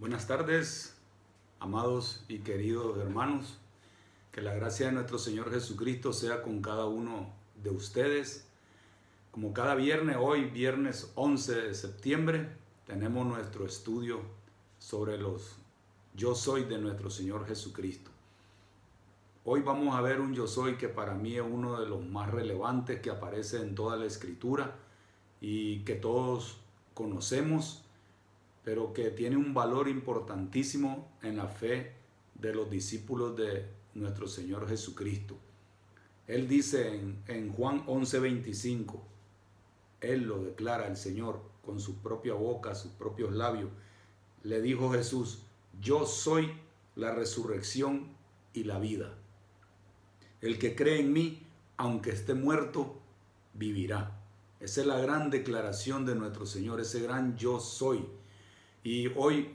Buenas tardes, amados y queridos hermanos. Que la gracia de nuestro Señor Jesucristo sea con cada uno de ustedes. Como cada viernes, hoy viernes 11 de septiembre, tenemos nuestro estudio sobre los yo soy de nuestro Señor Jesucristo. Hoy vamos a ver un yo soy que para mí es uno de los más relevantes que aparece en toda la Escritura y que todos conocemos, pero que tiene un valor importantísimo en la fe de los discípulos de nuestro Señor Jesucristo. Él dice en Juan 11:25, Él lo declara el Señor con su propia boca, sus propios labios. Le dijo Jesús: yo soy la resurrección y la vida. El que cree en mí, aunque esté muerto, vivirá. Esa es la gran declaración de nuestro Señor, ese gran yo soy. Y hoy,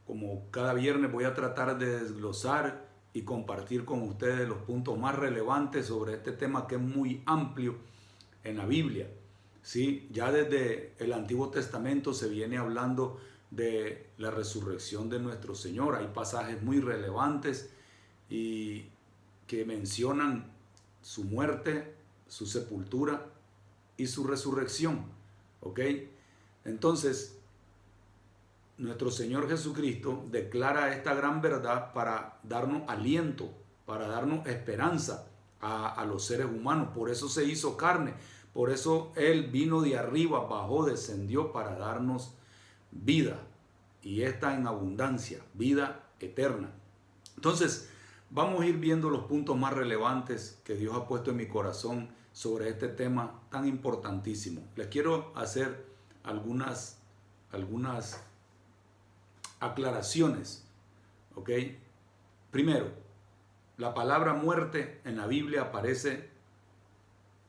como cada viernes, voy a tratar de desglosar y compartir con ustedes los puntos más relevantes sobre este tema que es muy amplio en la Biblia. ¿Sí? Ya desde el Antiguo Testamento se viene hablando de la resurrección de nuestro Señor. Hay pasajes muy relevantes y que mencionan su muerte, su sepultura y su resurrección. ¿Ok? Entonces, nuestro Señor Jesucristo declara esta gran verdad para darnos aliento, para darnos esperanza a los seres humanos. Por eso se hizo carne, por eso Él vino de arriba, bajó, descendió para darnos vida, y esta en abundancia, vida eterna. Entonces, vamos a ir viendo los puntos más relevantes que Dios ha puesto en mi corazón sobre este tema tan importantísimo. Les quiero hacer algunas aclaraciones, ¿ok? Primero, la palabra muerte en la Biblia aparece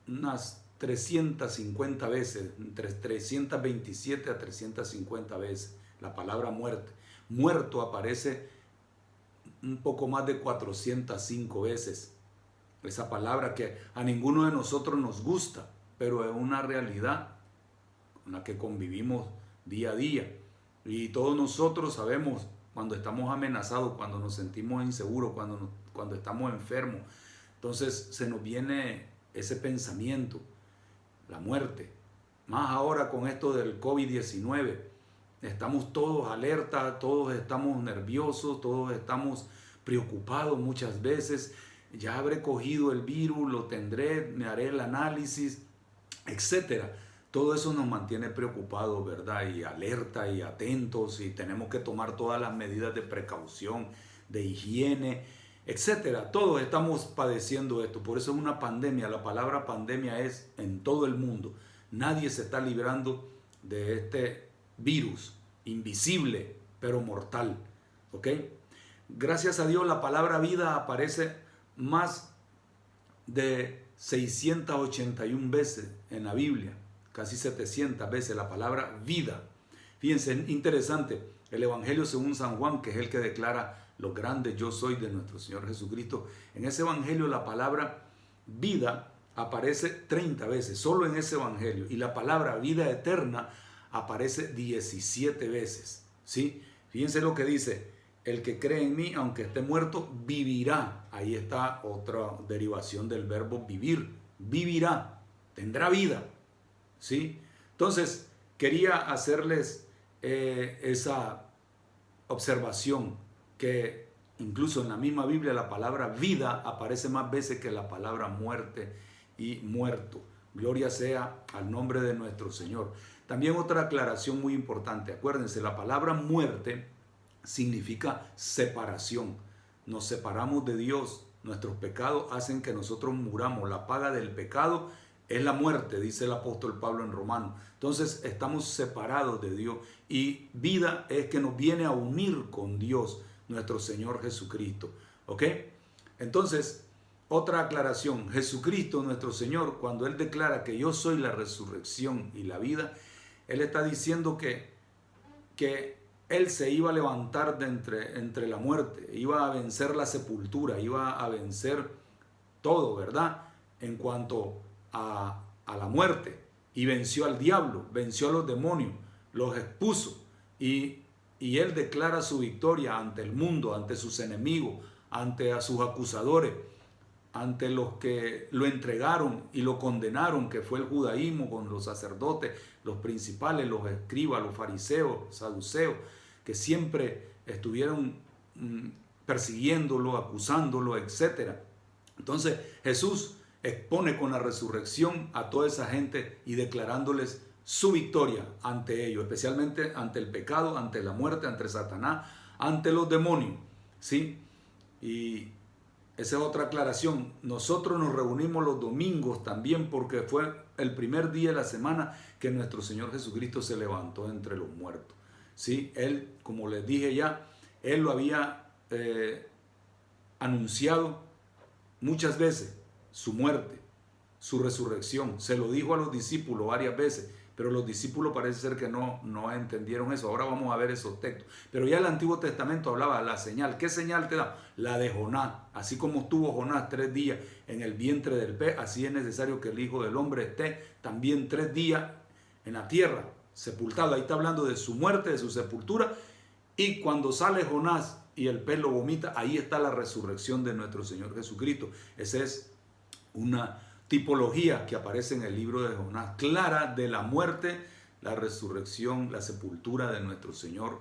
unas 350 veces, entre 327 a 350 veces, la palabra muerte. Muerto aparece un poco más de 405 veces. Esa palabra que a ninguno de nosotros nos gusta, pero es una realidad con la que convivimos día a día. Y todos nosotros sabemos cuando estamos amenazados, cuando nos sentimos inseguros, cuando estamos enfermos. Entonces se nos viene ese pensamiento, la muerte. Más ahora con esto del COVID-19. Estamos todos alerta, todos estamos nerviosos, todos estamos preocupados muchas veces. Ya habré cogido el virus, lo tendré, me haré el análisis, etcétera. Todo eso nos mantiene preocupados, ¿verdad? Y alerta y atentos, y tenemos que tomar todas las medidas de precaución, de higiene, etcétera. Todos estamos padeciendo esto, por eso es una pandemia. La palabra pandemia es en todo el mundo. Nadie se está librando de este virus invisible, pero mortal. ¿Ok? Gracias a Dios la palabra vida aparece más de 681 veces en la Biblia. Casi 700 veces la palabra vida. Fíjense, interesante, el Evangelio según San Juan, que es el que declara lo grande yo soy de nuestro Señor Jesucristo. En ese Evangelio la palabra vida aparece 30 veces, solo en ese Evangelio. Y la palabra vida eterna aparece 17 veces. ¿Sí? Fíjense lo que dice: el que cree en mí, aunque esté muerto, vivirá. Ahí está otra derivación del verbo vivir. Vivirá, tendrá vida. ¿Sí? Entonces, quería hacerles esa observación, que incluso en la misma Biblia la palabra vida aparece más veces que la palabra muerte y muerto. Gloria sea al nombre de nuestro Señor. También otra aclaración muy importante. Acuérdense, la palabra muerte significa separación. Nos separamos de Dios. Nuestros pecados hacen que nosotros muramos. La paga del pecado es la muerte, dice el apóstol Pablo en Romanos. Entonces estamos separados de Dios, y vida es que nos viene a unir con Dios, nuestro Señor Jesucristo. ¿Ok? Entonces, otra aclaración: Jesucristo, nuestro Señor, cuando Él declara que yo soy la resurrección y la vida, Él está diciendo que Él se iba a levantar de entre la muerte, iba a vencer la sepultura, iba a vencer todo, ¿verdad? En cuanto a la muerte, y venció al diablo, venció a los demonios, los expuso, y y él declara su victoria ante el mundo, ante sus enemigos, ante a sus acusadores, ante los que lo entregaron y lo condenaron, que fue el judaísmo con los sacerdotes, los principales, los escribas, los fariseos, saduceos, que siempre estuvieron persiguiéndolo, acusándolo, etc. Entonces Jesús expone con la resurrección a toda esa gente y declarándoles su victoria ante ellos, especialmente ante el pecado, ante la muerte, ante Satanás, ante los demonios, ¿sí? Y esa es otra aclaración. Nosotros nos reunimos los domingos también porque fue el primer día de la semana que nuestro Señor Jesucristo se levantó entre los muertos, ¿sí? Él, como les dije ya, Él lo había anunciado muchas veces, su muerte, su resurrección. Se lo dijo a los discípulos varias veces, pero los discípulos parece ser que no entendieron eso. Ahora vamos a ver esos textos. Pero ya el Antiguo Testamento hablaba de la señal. ¿Qué señal te da? La de Jonás. Así como estuvo Jonás 3 días en el vientre del pez, así es necesario que el Hijo del Hombre esté también 3 días en la tierra, sepultado. Ahí está hablando de su muerte, de su sepultura. Y cuando sale Jonás y el pez lo vomita, ahí está la resurrección de nuestro Señor Jesucristo. Esa es una tipología que aparece en el libro de Jonás, clara de la muerte, la resurrección, la sepultura de nuestro Señor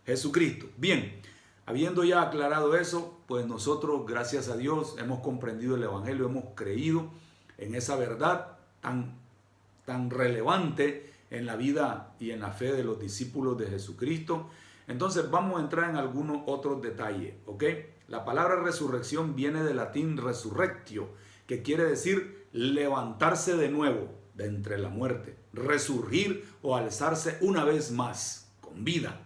Jesucristo. Bien, habiendo ya aclarado eso, pues nosotros, gracias a Dios, hemos comprendido el Evangelio, hemos creído en esa verdad tan relevante en la vida y en la fe de los discípulos de Jesucristo. Entonces vamos a entrar en algunos otros detalles, ¿ok? La palabra resurrección viene del latín resurrectio, que quiere decir levantarse de nuevo de entre la muerte, resurgir o alzarse una vez más con vida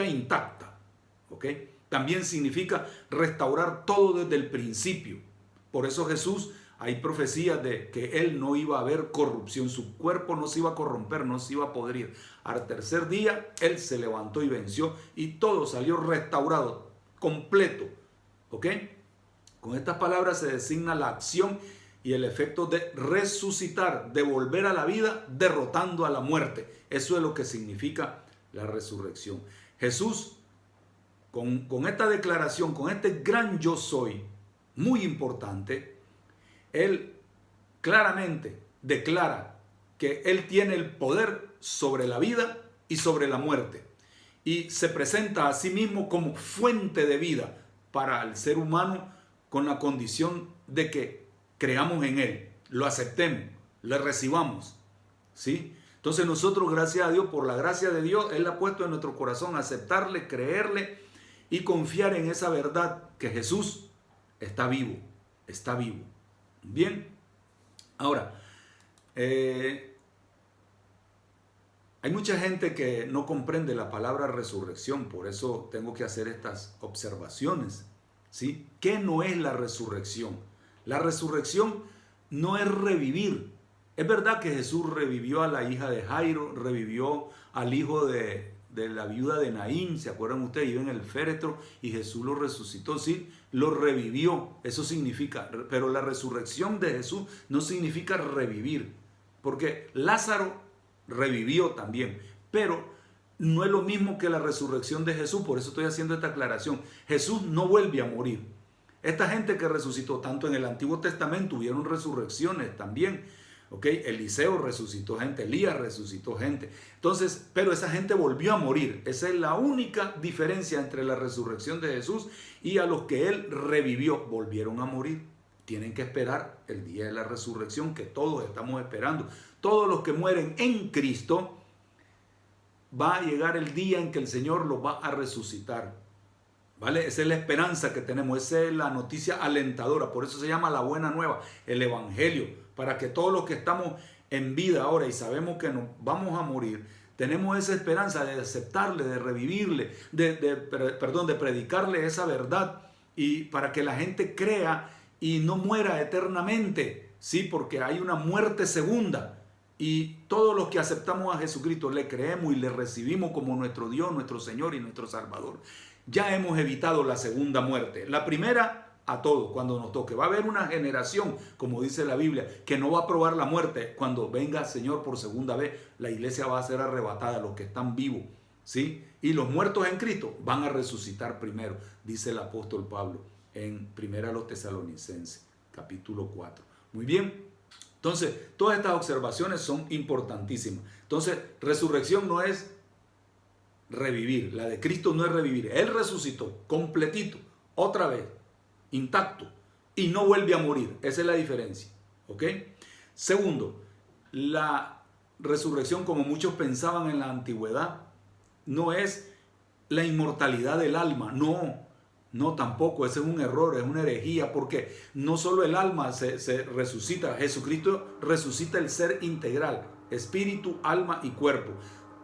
intacta, ¿ok? También significa restaurar todo desde el principio. Por eso Jesús, hay profecías de que Él no iba a haber corrupción, su cuerpo no se iba a corromper, no se iba a podrir. Al tercer día Él se levantó y venció y todo salió restaurado, completo, ¿ok? Con estas palabras se designa la acción y el efecto de resucitar, de volver a la vida, derrotando a la muerte. Eso es lo que significa la resurrección. Jesús, con esta declaración, con este gran yo soy, muy importante, Él claramente declara que Él tiene el poder sobre la vida y sobre la muerte. Y se presenta a sí mismo como fuente de vida para el ser humano, con la condición de que creamos en Él, lo aceptemos, le recibamos, ¿sí? Entonces nosotros, gracias a Dios, por la gracia de Dios, Él ha puesto en nuestro corazón aceptarle, creerle y confiar en esa verdad que Jesús está vivo, está vivo. Bien, ahora, hay mucha gente que no comprende la palabra resurrección, por eso tengo que hacer estas observaciones, ¿sí? ¿Qué no es la resurrección? La resurrección no es revivir. Es verdad que Jesús revivió a la hija de Jairo, revivió al hijo de la viuda de Naín, ¿se acuerdan ustedes? Iba en el féretro y Jesús lo resucitó, sí, lo revivió, eso significa, pero la resurrección de Jesús no significa revivir, porque Lázaro revivió también, pero no es lo mismo que la resurrección de Jesús, por eso estoy haciendo esta aclaración. Jesús no vuelve a morir. Esta gente que resucitó, tanto en el Antiguo Testamento, hubieron resurrecciones también, ¿ok? Eliseo resucitó gente, Elías resucitó gente. Entonces, pero esa gente volvió a morir. Esa es la única diferencia entre la resurrección de Jesús y a los que Él revivió. Volvieron a morir. Tienen que esperar el día de la resurrección que todos estamos esperando. Todos los que mueren en Cristo, va a llegar el día en que el Señor los va a resucitar. ¿Vale? Esa es la esperanza que tenemos, esa es la noticia alentadora, por eso se llama la buena nueva, el evangelio, para que todos los que estamos en vida ahora y sabemos que nos vamos a morir, tenemos esa esperanza de aceptarle, de revivirle, de predicarle esa verdad y para que la gente crea y no muera eternamente, ¿sí? Porque hay una muerte segunda. Y todos los que aceptamos a Jesucristo, le creemos y le recibimos como nuestro Dios, nuestro Señor y nuestro Salvador, ya hemos evitado la segunda muerte. La primera a todos cuando nos toque. Va a haber una generación, como dice la Biblia, que no va a probar la muerte. Cuando venga el Señor por segunda vez, la iglesia va a ser arrebatada, los que están vivos, ¿sí? Y los muertos en Cristo van a resucitar primero, dice el apóstol Pablo en 1 Tesalonicenses, capítulo 4. Muy bien. Entonces, todas estas observaciones son importantísimas. Entonces, resurrección no es revivir. La de Cristo no es revivir. Él resucitó completito, otra vez, intacto, y no vuelve a morir. Esa es la diferencia. ¿Ok? Segundo, la resurrección, como muchos pensaban en la antigüedad, no es la inmortalidad del alma. No, tampoco. Ese es un error, es una herejía, porque no solo el alma se resucita. Jesucristo resucita el ser integral, espíritu, alma y cuerpo.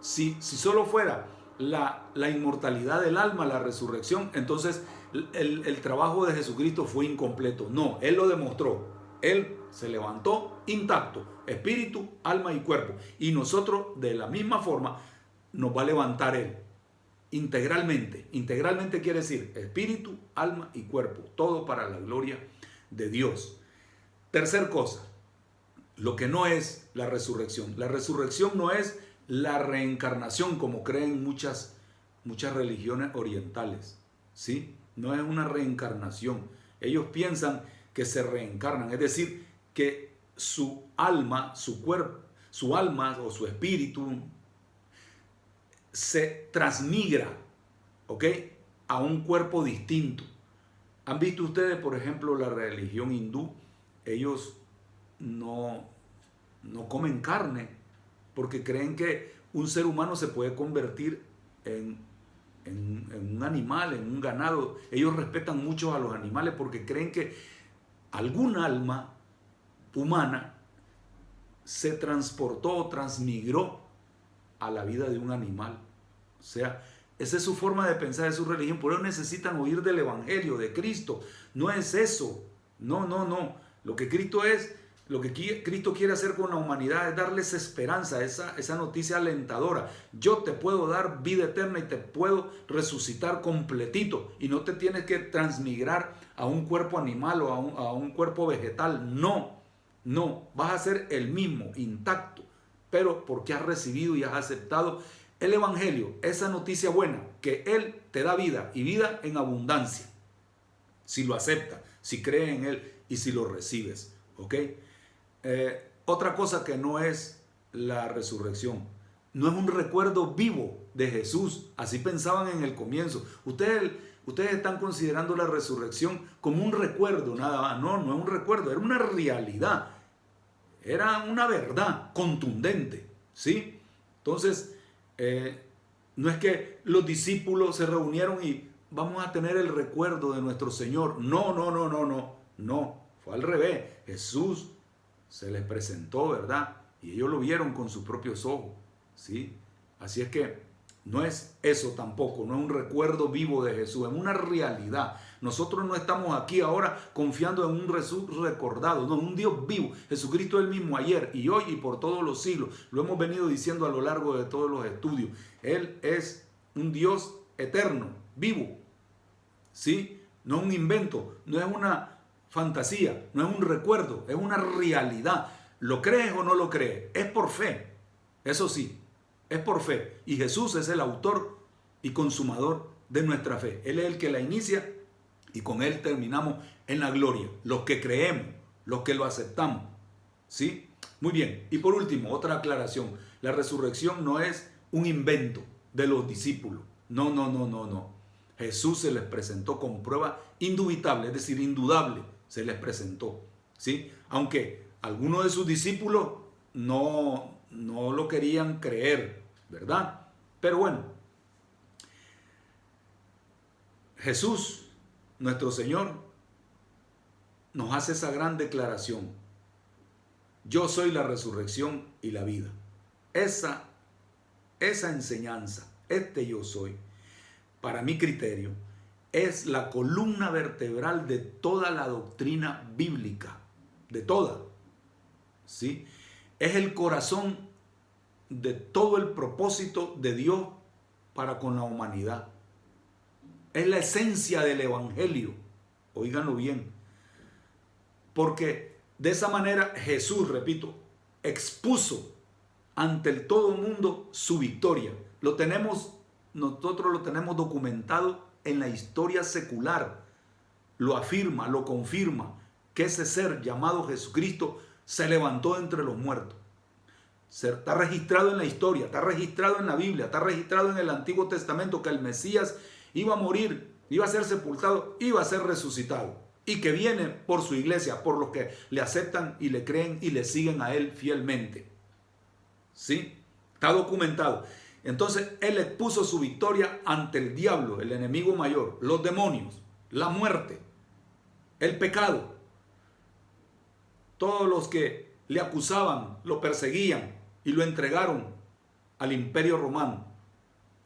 Si solo fuera la inmortalidad del alma, la resurrección, entonces el trabajo de Jesucristo fue incompleto. No, Él lo demostró. Él se levantó intacto, espíritu, alma y cuerpo. Y nosotros de la misma forma nos va a levantar Él. Integralmente. Integralmente quiere decir espíritu, alma y cuerpo. Todo para la gloria de Dios. Tercer cosa, lo que no es la resurrección. La resurrección no es la reencarnación como creen muchas religiones orientales. ¿Sí? No es una reencarnación. Ellos piensan que se reencarnan. Es decir, que su alma, su cuerpo, su alma o su espíritu se transmigra, ¿ok?, a un cuerpo distinto. ¿Han visto ustedes, por ejemplo, la religión hindú? Ellos no comen carne porque creen que un ser humano se puede convertir en un animal, en un ganado. Ellos respetan mucho a los animales porque creen que algún alma humana se transportó o transmigró a la vida de un animal. O sea, esa es su forma de pensar, es su religión. Por eso necesitan oír del evangelio de Cristo. No es eso. No. Lo que Cristo quiere hacer con la humanidad es darles esperanza, esa noticia alentadora. Yo te puedo dar vida eterna y te puedo resucitar completito. Y no te tienes que transmigrar a un cuerpo animal o a un cuerpo vegetal. No, vas a ser el mismo, intacto. Pero porque has recibido y has aceptado el evangelio, esa noticia buena, que Él te da vida y vida en abundancia. Si lo aceptas, si crees en Él y si lo recibes. ¿Ok? Otra cosa que no es la resurrección, no es un recuerdo vivo de Jesús. Así pensaban en el comienzo. Ustedes están considerando la resurrección como un recuerdo nada más. No es un recuerdo, era una realidad. Era una verdad contundente, ¿sí? Entonces, no es que los discípulos se reunieron y vamos a tener el recuerdo de nuestro Señor. No, fue al revés. Jesús se les presentó, ¿verdad? Y ellos lo vieron con sus propios ojos, ¿sí? Así es que no es eso tampoco, no es un recuerdo vivo de Jesús, es una realidad. Nosotros no estamos aquí ahora confiando en un Jesús recordado, no, en un Dios vivo. Jesucristo es el mismo ayer y hoy y por todos los siglos. Lo hemos venido diciendo a lo largo de todos los estudios. Él es un Dios eterno, vivo, ¿sí? No es un invento, no es una fantasía, no es un recuerdo, es una realidad. ¿Lo crees o no lo crees? Es por fe, eso sí. Es por fe. Y Jesús es el autor y consumador de nuestra fe. Él es el que la inicia y con Él terminamos en la gloria. Los que creemos, los que lo aceptamos. ¿Sí? Muy bien. Y por último, otra aclaración. La resurrección no es un invento de los discípulos. No. Jesús se les presentó con prueba indubitable, es decir, indudable. Se les presentó. ¿Sí? Aunque algunos de sus discípulos no lo querían creer, ¿verdad? Pero bueno, Jesús, nuestro Señor, nos hace esa gran declaración. Yo soy la resurrección y la vida. Esa enseñanza, yo soy, para mi criterio, es la columna vertebral de toda la doctrina bíblica, de toda, ¿sí? Es el corazón de todo el propósito de Dios para con la humanidad. Es la esencia del evangelio. Óiganlo bien. Porque de esa manera Jesús, repito, expuso ante el todo mundo su victoria. Lo tenemos nosotros lo tenemos documentado en la historia secular. Lo afirma, lo confirma, que ese ser llamado Jesucristo se levantó entre los muertos. Está registrado en la historia, está registrado en la Biblia, está registrado en el Antiguo Testamento que el Mesías iba a morir, iba a ser sepultado, iba a ser resucitado. Y que viene por su iglesia, por los que le aceptan y le creen y le siguen a él fielmente. ¿Sí? Está documentado. Entonces él expuso su victoria ante el diablo, el enemigo mayor, los demonios, la muerte, el pecado. Todos los que le acusaban, lo perseguían y lo entregaron al imperio romano.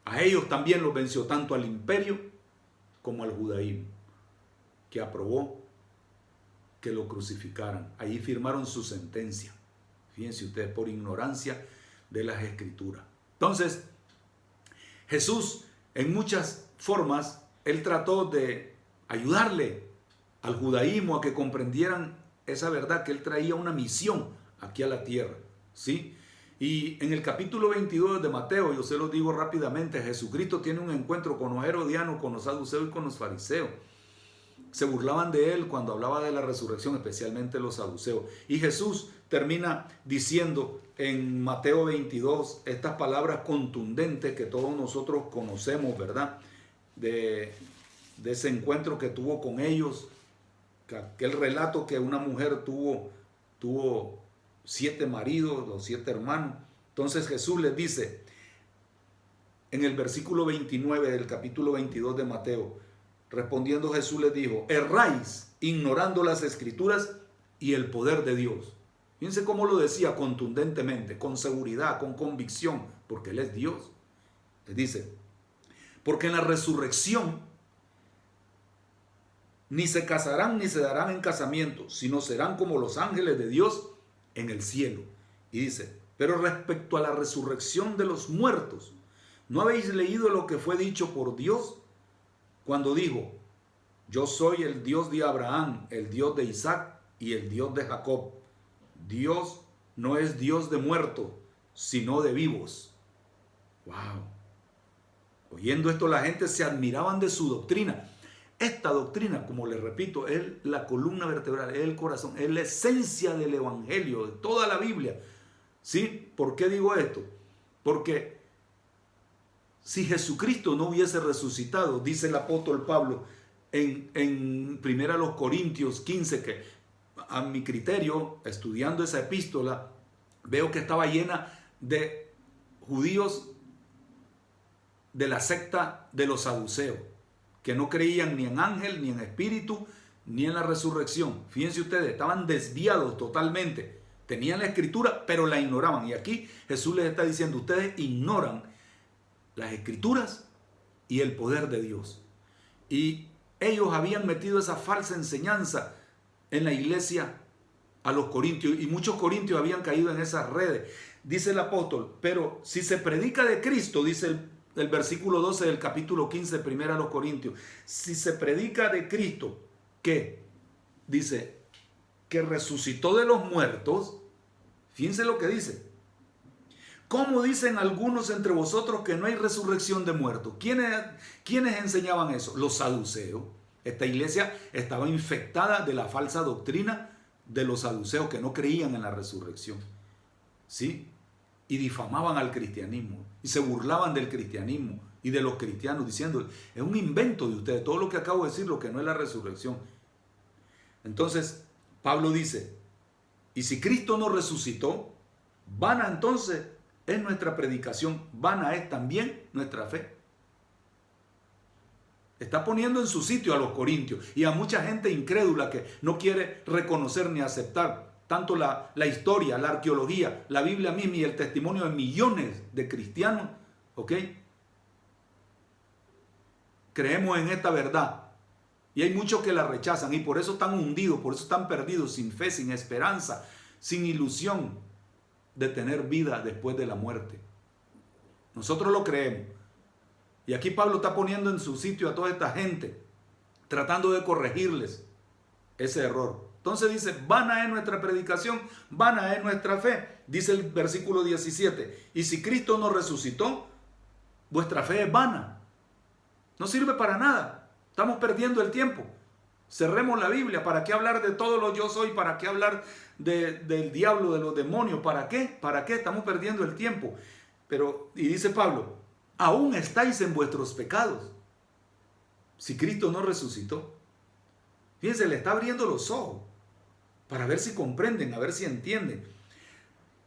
A ellos también los venció, tanto al imperio como al judaísmo, que aprobó que lo crucificaran. Ahí firmaron su sentencia. Fíjense ustedes, por ignorancia de las escrituras. Entonces, Jesús, en muchas formas, él trató de ayudarle al judaísmo a que comprendieran esa verdad, que él traía una misión aquí a la tierra, ¿sí? Y en el capítulo 22 de Mateo, yo se lo digo rápidamente, Jesucristo tiene un encuentro con los herodianos, con los saduceos y con los fariseos. Se burlaban de él cuando hablaba de la resurrección, especialmente los saduceos. Y Jesús termina diciendo en Mateo 22 estas palabras contundentes que todos nosotros conocemos, ¿verdad? De ese encuentro que tuvo con ellos, aquel relato que una mujer tuvo 7 maridos o 7 hermanos. Entonces Jesús les dice en el versículo 29 del capítulo 22 de Mateo, respondiendo Jesús les dijo: erráis ignorando las escrituras y el poder de Dios. Fíjense cómo lo decía contundentemente, con seguridad, con convicción, porque Él es Dios. Les dice: porque en la resurrección ni se casarán ni se darán en casamiento, sino serán como los ángeles de Dios en el cielo. Y dice: pero respecto a la resurrección de los muertos, ¿no habéis leído lo que fue dicho por Dios cuando dijo: yo soy el Dios de Abraham, el Dios de Isaac y el Dios de Jacob? Dios no es Dios de muertos, sino de vivos. ¡Wow! Oyendo esto, la gente se admiraban de su doctrina. Esta doctrina, como les repito, es la columna vertebral, es el corazón, es la esencia del evangelio, de toda la Biblia. ¿Sí? ¿Por qué digo esto? Porque si Jesucristo no hubiese resucitado, dice el apóstol Pablo en 1 Corintios 15, que a mi criterio, estudiando esa epístola, veo que estaba llena de judíos de la secta de los saduceos, que no creían ni en ángel, ni en espíritu, ni en la resurrección. Fíjense ustedes, estaban desviados totalmente. Tenían la escritura, pero la ignoraban. Y aquí Jesús les está diciendo: ustedes ignoran las escrituras y el poder de Dios. Y ellos habían metido esa falsa enseñanza en la iglesia a los corintios, y muchos corintios habían caído en esas redes. Dice el apóstol: pero si se predica de Cristo, dice el versículo 12 del capítulo 15, primera a los Corintios, si se predica de Cristo, que dice que resucitó de los muertos, fíjense lo que dice: ¿cómo dicen algunos entre vosotros que no hay resurrección de muertos? ¿Quiénes enseñaban eso? Los saduceos. Esta iglesia estaba infectada de la falsa doctrina de los saduceos, que no creían en la resurrección, ¿sí? Y difamaban al cristianismo y se burlaban del cristianismo y de los cristianos, diciendo: es un invento de ustedes, todo lo que acabo de decir, lo que no es la resurrección. Entonces Pablo dice: y si Cristo no resucitó, vana entonces es nuestra predicación, vana es también nuestra fe. Está poniendo en su sitio a los corintios y a mucha gente incrédula que no quiere reconocer ni aceptar tanto la historia, la arqueología, la Biblia misma y el testimonio de millones de cristianos. ¿Ok? Creemos en esta verdad y hay muchos que la rechazan, y por eso están hundidos, por eso están perdidos, sin fe, sin esperanza, sin ilusión de tener vida después de la muerte. Nosotros lo creemos. Y aquí Pablo está poniendo en su sitio a toda esta gente, tratando de corregirles ese error. Entonces dice: vana es nuestra predicación, vana es nuestra fe. Dice el versículo 17: y si Cristo no resucitó, vuestra fe es vana. No sirve para nada. Estamos perdiendo el tiempo. Cerremos la Biblia. ¿Para qué hablar de todos los yo soy? ¿Para qué hablar del diablo, de los demonios? ¿Para qué? ¿Para qué? Estamos perdiendo el tiempo. Pero, y dice Pablo, aún estáis en vuestros pecados. Si Cristo no resucitó. Fíjense, le está abriendo los ojos para ver si comprenden, a ver si entienden.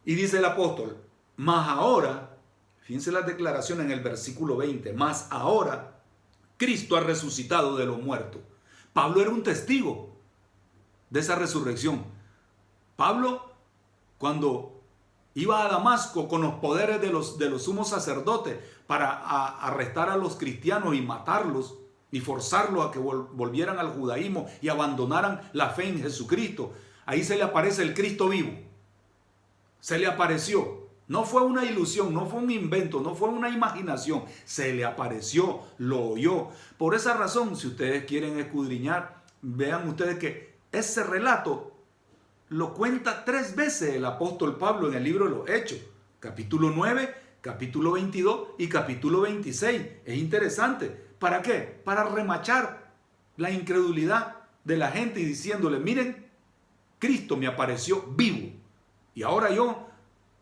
Y dice el apóstol, mas ahora, fíjense las declaraciones en el versículo 20, mas ahora Cristo ha resucitado de los muertos. Pablo era un testigo de esa resurrección. Pablo, cuando iba a Damasco con los poderes de los sumos sacerdotes para arrestar a los cristianos y matarlos y forzarlos a que volvieran al judaísmo y abandonaran la fe en Jesucristo, ahí se le aparece el Cristo vivo. Se le apareció. No fue una ilusión, no fue un invento, no fue una imaginación. Se le apareció, lo oyó. Por esa razón, si ustedes quieren escudriñar, vean ustedes que ese relato lo cuenta 3 veces el apóstol Pablo en el libro de los Hechos. Capítulo 9, capítulo 22 y capítulo 26. Es interesante. ¿Para qué? Para remachar la incredulidad de la gente y diciéndole, miren, Cristo me apareció vivo. Y ahora yo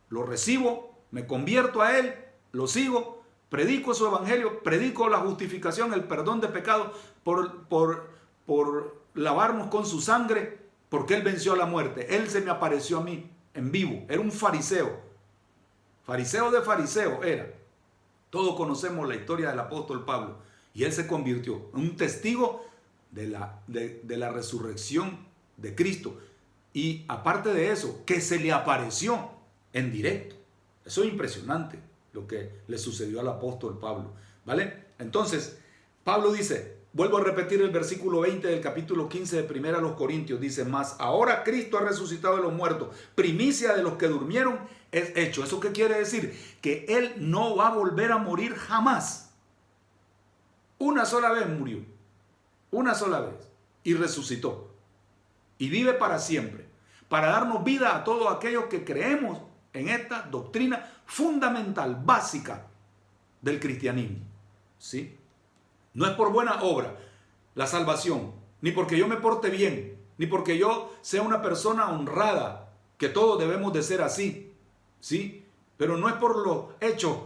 lo recibo, me convierto a Él, lo sigo, predico su evangelio, predico la justificación, el perdón de pecados por lavarnos con su sangre, porque Él venció a la muerte. Él se me apareció a mí en vivo. Era un fariseo. Fariseo de fariseo era. Todos conocemos la historia del apóstol Pablo. Y él se convirtió en un testigo de la resurrección de Cristo. Y aparte de eso, que se le apareció en directo. Eso es impresionante lo que le sucedió al apóstol Pablo, ¿vale? Entonces, Pablo dice, vuelvo a repetir el versículo 20 del capítulo 15 de 1 Corintios, dice, mas ahora Cristo ha resucitado de los muertos, primicia de los que durmieron es hecho. ¿Eso qué quiere decir? Que Él no va a volver a morir jamás. Una sola vez murió, una sola vez, y resucitó. Y vive para siempre, para darnos vida a todos aquellos que creemos en esta doctrina fundamental, básica del cristianismo. ¿Sí? No es por buena obra la salvación, ni porque yo me porte bien, ni porque yo sea una persona honrada, que todos debemos de ser así. ¿Sí? Pero no es por los hechos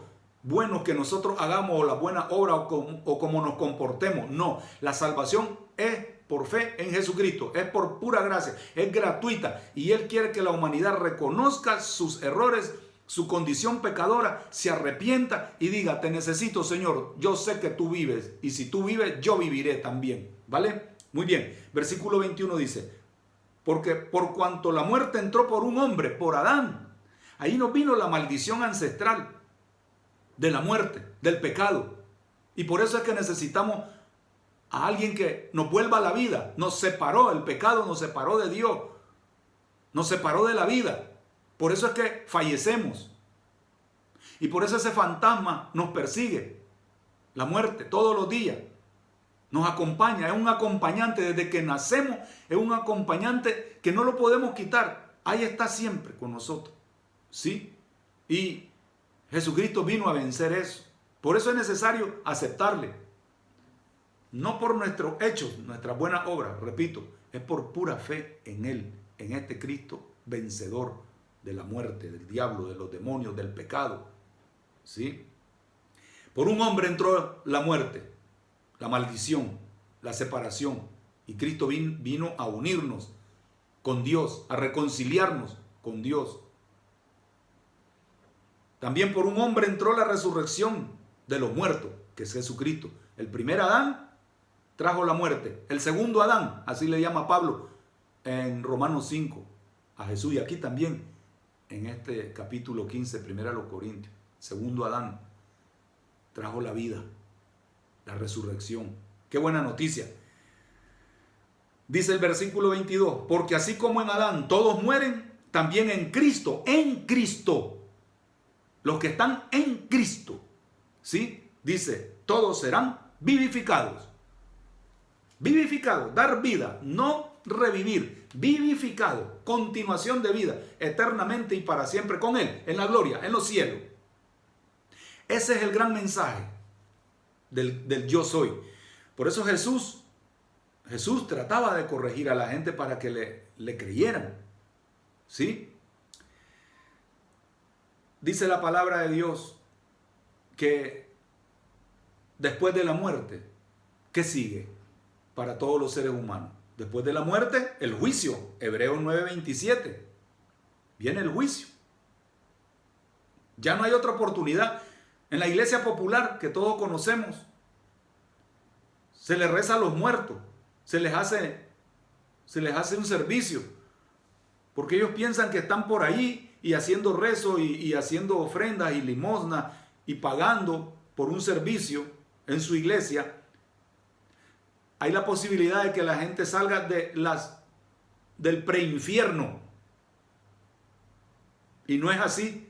buenos que nosotros hagamos o la buena obra o como nos comportemos. No, la salvación es por fe en Jesucristo, es por pura gracia, es gratuita y Él quiere que la humanidad reconozca sus errores, su condición pecadora, se arrepienta y diga, te necesito, Señor, yo sé que tú vives y si tú vives, yo viviré también, ¿vale? Muy bien, versículo 21 dice, porque por cuanto la muerte entró por un hombre, por Adán, ahí nos vino la maldición ancestral de la muerte, del pecado, y por eso es que necesitamos a alguien que nos vuelva a la vida. Nos separó, el pecado nos separó de Dios, nos separó de la vida. Por eso es que fallecemos. Y por eso ese fantasma nos persigue. La muerte, todos los días. Nos acompaña, es un acompañante desde que nacemos, es un acompañante que no lo podemos quitar. Ahí está siempre con nosotros. ¿Sí? Y Jesucristo vino a vencer eso. Por eso es necesario aceptarle. No por nuestros hechos, nuestras buenas obras, repito, es por pura fe en Él, en este Cristo vencedor de la muerte, del diablo, de los demonios, del pecado. ¿Sí? Por un hombre entró la muerte, la maldición, la separación, y Cristo vino a unirnos con Dios, a reconciliarnos con Dios. También por un hombre entró la resurrección de los muertos, que es Jesucristo. El primer Adán trajo la muerte. El segundo Adán, así le llama Pablo en Romanos 5 a Jesús. Y aquí también, en este capítulo 15, 1 Corintios, segundo Adán trajo la vida, la resurrección. Qué buena noticia. Dice el versículo 22, porque así como en Adán todos mueren, también en Cristo, los que están en Cristo, ¿sí? Dice, todos serán vivificados. Vivificado, dar vida, no revivir, vivificado, continuación de vida, eternamente y para siempre con Él, en la gloria, en los cielos. Ese es el gran mensaje del yo soy. Por eso Jesús trataba de corregir a la gente para que le creyeran. ¿Sí? Dice la palabra de Dios que después de la muerte, ¿qué sigue para todos los seres humanos? Después de la muerte, el juicio. Hebreos 9:27. Viene el juicio. Ya no hay otra oportunidad. En la iglesia popular que todos conocemos, se les reza a los muertos, se les hace un servicio, porque ellos piensan que están por ahí y haciendo rezo y haciendo ofrendas y limosna y pagando por un servicio en su iglesia. Hay la posibilidad de que la gente salga del preinfierno. Y no es así.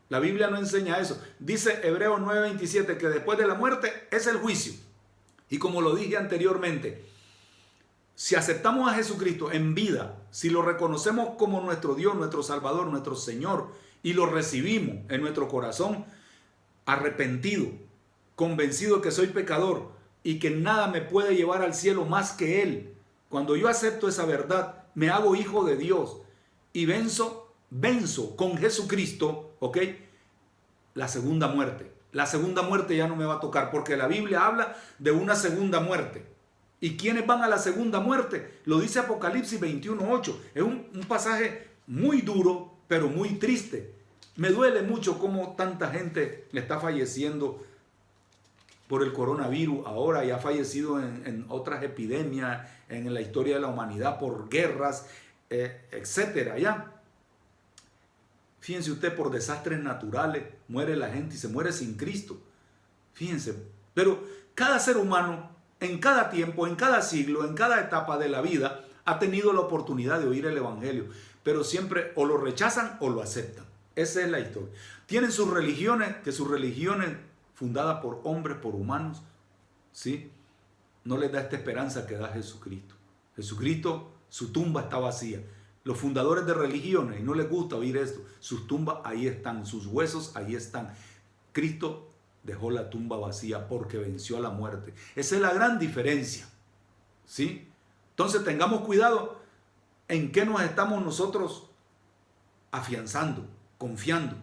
La Biblia no enseña eso. Dice Hebreos 9:27 que después de la muerte es el juicio. Y como lo dije anteriormente, si aceptamos a Jesucristo en vida, si lo reconocemos como nuestro Dios, nuestro Salvador, nuestro Señor, y lo recibimos en nuestro corazón, arrepentido, convencido de que soy pecador y que nada me puede llevar al cielo más que Él, cuando yo acepto esa verdad, me hago hijo de Dios y venzo con Jesucristo, ¿ok? La segunda muerte. La segunda muerte ya no me va a tocar, porque la Biblia habla de una segunda muerte. ¿Y quiénes van a la segunda muerte? Lo dice Apocalipsis 21:8. Es un pasaje muy duro, pero muy triste. Me duele mucho cómo tanta gente le está falleciendo por el coronavirus ahora y ha fallecido en otras epidemias, en la historia de la humanidad, por guerras, etcétera, ¿ya? Fíjense usted, por desastres naturales muere la gente y se muere sin Cristo. Fíjense, pero cada ser humano, en cada tiempo, en cada siglo, en cada etapa de la vida, ha tenido la oportunidad de oír el Evangelio, pero siempre o lo rechazan o lo aceptan. Esa es la historia. Tienen sus religiones, que sus religiones fundadas por hombres, por humanos, ¿sí? No les da esta esperanza que da Jesucristo. Jesucristo, su tumba está vacía. Los fundadores de religiones, y no les gusta oír esto, sus tumbas ahí están, sus huesos ahí están. Cristo dejó la tumba vacía porque venció a la muerte. Esa es la gran diferencia, ¿sí? Entonces tengamos cuidado en qué nos estamos nosotros afianzando, confiando,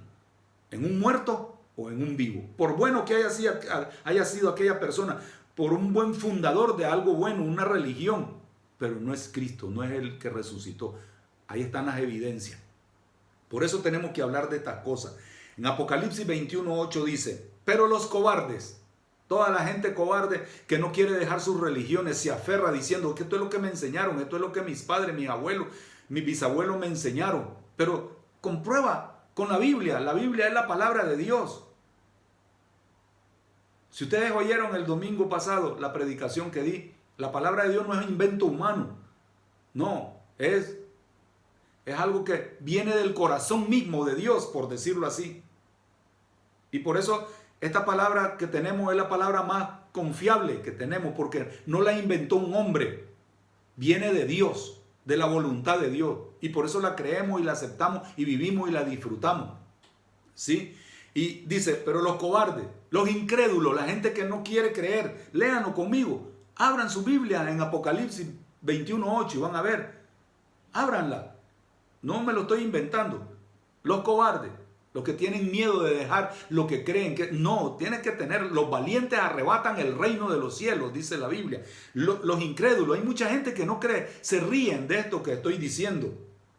en un muerto o en un vivo. Por bueno que haya sido aquella persona, por un buen fundador de algo bueno, una religión, pero no es Cristo, no es el que resucitó. Ahí están las evidencias. Por eso tenemos que hablar de estas cosas. En Apocalipsis 21:8 dice, pero los cobardes, toda la gente cobarde que no quiere dejar sus religiones, se aferra diciendo que esto es lo que me enseñaron, esto es lo que mis padres, mis abuelos, mis bisabuelos me enseñaron. Pero comprueba con la Biblia es la palabra de Dios. Si ustedes oyeron el domingo pasado la predicación que di, la palabra de Dios no es un invento humano. No, es algo que viene del corazón mismo de Dios, por decirlo así. Y por eso esta palabra que tenemos es la palabra más confiable que tenemos, porque no la inventó un hombre. Viene de Dios, de la voluntad de Dios. Y por eso la creemos y la aceptamos y vivimos y la disfrutamos. ¿Sí? Y dice, pero los cobardes, los incrédulos, la gente que no quiere creer, léanlo conmigo. Abran su Biblia en Apocalipsis 21:8 y van a ver. Ábranla. No me lo estoy inventando. Los cobardes, los que tienen miedo de dejar lo que creen que no, tienen que tener. Los valientes arrebatan el reino de los cielos, dice la Biblia. Los incrédulos, hay mucha gente que no cree, se ríen de esto que estoy diciendo,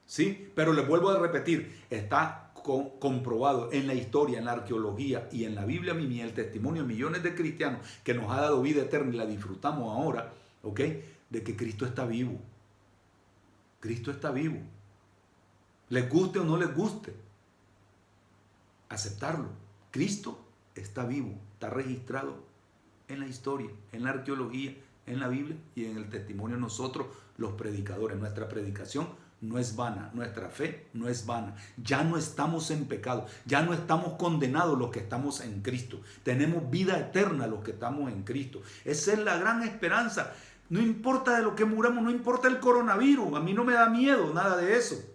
¿sí? Pero les vuelvo a repetir, está comprobado en la historia, en la arqueología y en la Biblia misma, el testimonio de millones de cristianos que nos ha dado vida eterna y la disfrutamos ahora, ¿ok? De que Cristo está vivo. Cristo está vivo. Les guste o no les guste, aceptarlo. Cristo está vivo, está registrado en la historia, en la arqueología, en la Biblia y en el testimonio de nosotros, los predicadores. Nuestra predicación no es vana, nuestra fe no es vana. Ya no estamos en pecado, ya no estamos condenados los que estamos en Cristo. Tenemos vida eterna los que estamos en Cristo. Esa es la gran esperanza. No importa de lo que muramos, no importa el coronavirus, a mí no me da miedo nada de eso.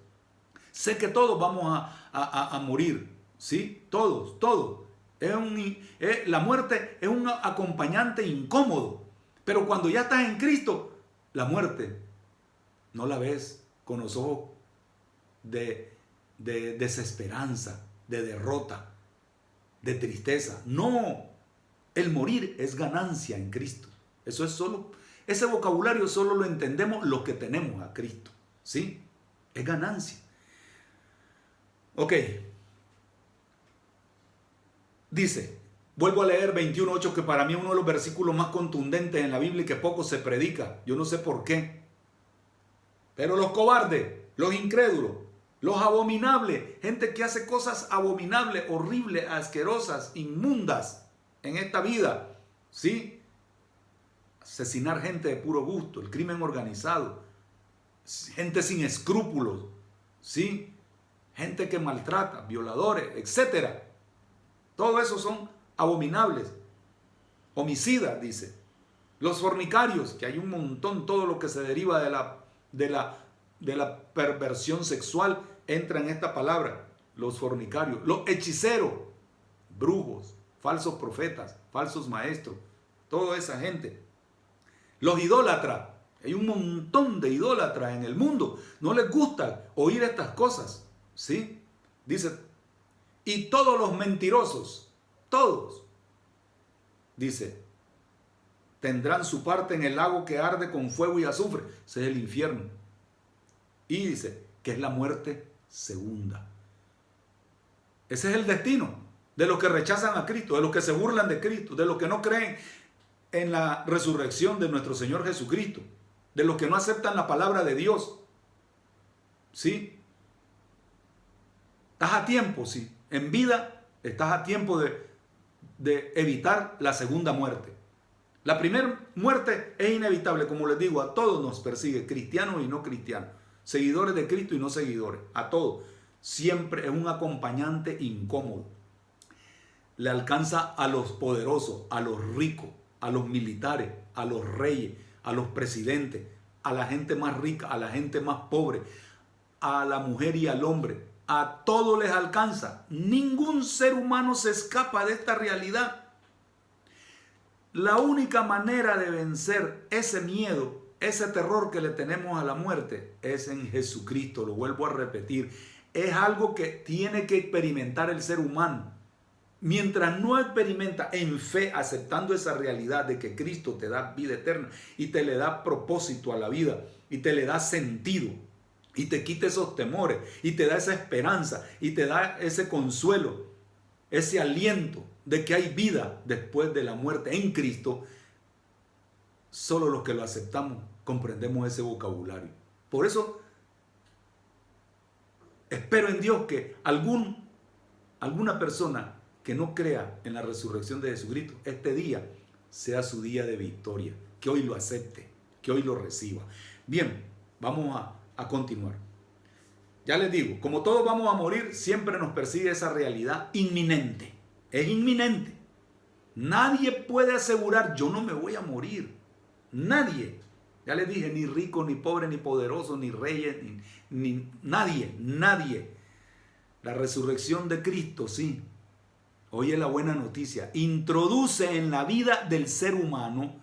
Sé que todos vamos a morir, ¿sí? Todos. La muerte es un acompañante incómodo. Pero cuando ya estás en Cristo, la muerte no la ves con los ojos de desesperanza, de derrota, de tristeza. No, el morir es ganancia en Cristo. Eso es solo, ese vocabulario solo lo entendemos los que tenemos a Cristo. ¿Sí? Es ganancia. Ok. Dice, vuelvo a leer 21:8, que para mí es uno de los versículos más contundentes en la Biblia y que poco se predica. Yo no sé por qué. Pero los cobardes, los incrédulos, los abominables, gente que hace cosas abominables, horribles, asquerosas, inmundas en esta vida, ¿sí? Asesinar gente de puro gusto, el crimen organizado, gente sin escrúpulos, ¿sí? Gente que maltrata, violadores, etcétera. Todo eso son abominables. Homicidas, dice. Los fornicarios, que hay un montón, todo lo que se deriva de la perversión sexual entra en esta palabra. Los fornicarios, los hechiceros, brujos, falsos profetas, falsos maestros, toda esa gente. Los idólatras, hay un montón de idólatras en el mundo. No les gusta oír estas cosas, ¿sí? Dice, y todos los mentirosos, todos, dice, tendrán su parte en el lago que arde con fuego y azufre. Ese es el infierno. Y dice que es la muerte segunda. Ese es el destino de los que rechazan a Cristo, de los que se burlan de Cristo, de los que no creen en la resurrección de nuestro Señor Jesucristo, de los que no aceptan la palabra de Dios. ¿Sí? Estás a tiempo, sí. En vida estás a tiempo de evitar la segunda muerte. La primera muerte es inevitable, como les digo, a todos nos persigue, cristianos y no cristianos, seguidores de Cristo y no seguidores, a todos. Siempre es un acompañante incómodo. Le alcanza a los poderosos, a los ricos, a los militares, a los reyes, a los presidentes, a la gente más rica, a la gente más pobre, a la mujer y al hombre. A todos les alcanza. Ningún ser humano se escapa de esta realidad. La única manera de vencer ese miedo, ese terror que le tenemos a la muerte, es en Jesucristo. Lo vuelvo a repetir. Es algo que tiene que experimentar el ser humano. Mientras no experimenta en fe, aceptando esa realidad de que Cristo te da vida eterna y te le da propósito a la vida y te le da sentido y te quita esos temores y te da esa esperanza y te da ese consuelo, ese aliento de que hay vida después de la muerte en Cristo, solo los que lo aceptamos comprendemos ese vocabulario. Por eso espero en Dios que alguna persona que no crea en la resurrección de Jesucristo, este día sea su día de victoria, que hoy lo acepte, que hoy lo reciba. Bien, vamos a continuar. Ya les digo, como todos vamos a morir, siempre nos persigue esa realidad inminente. Es inminente. Nadie puede asegurar, yo no me voy a morir. Nadie. Ya les dije, ni rico, ni pobre, ni poderoso, ni reyes, ni nadie, nadie. La resurrección de Cristo, sí. Oye la buena noticia. Introduce en la vida del ser humano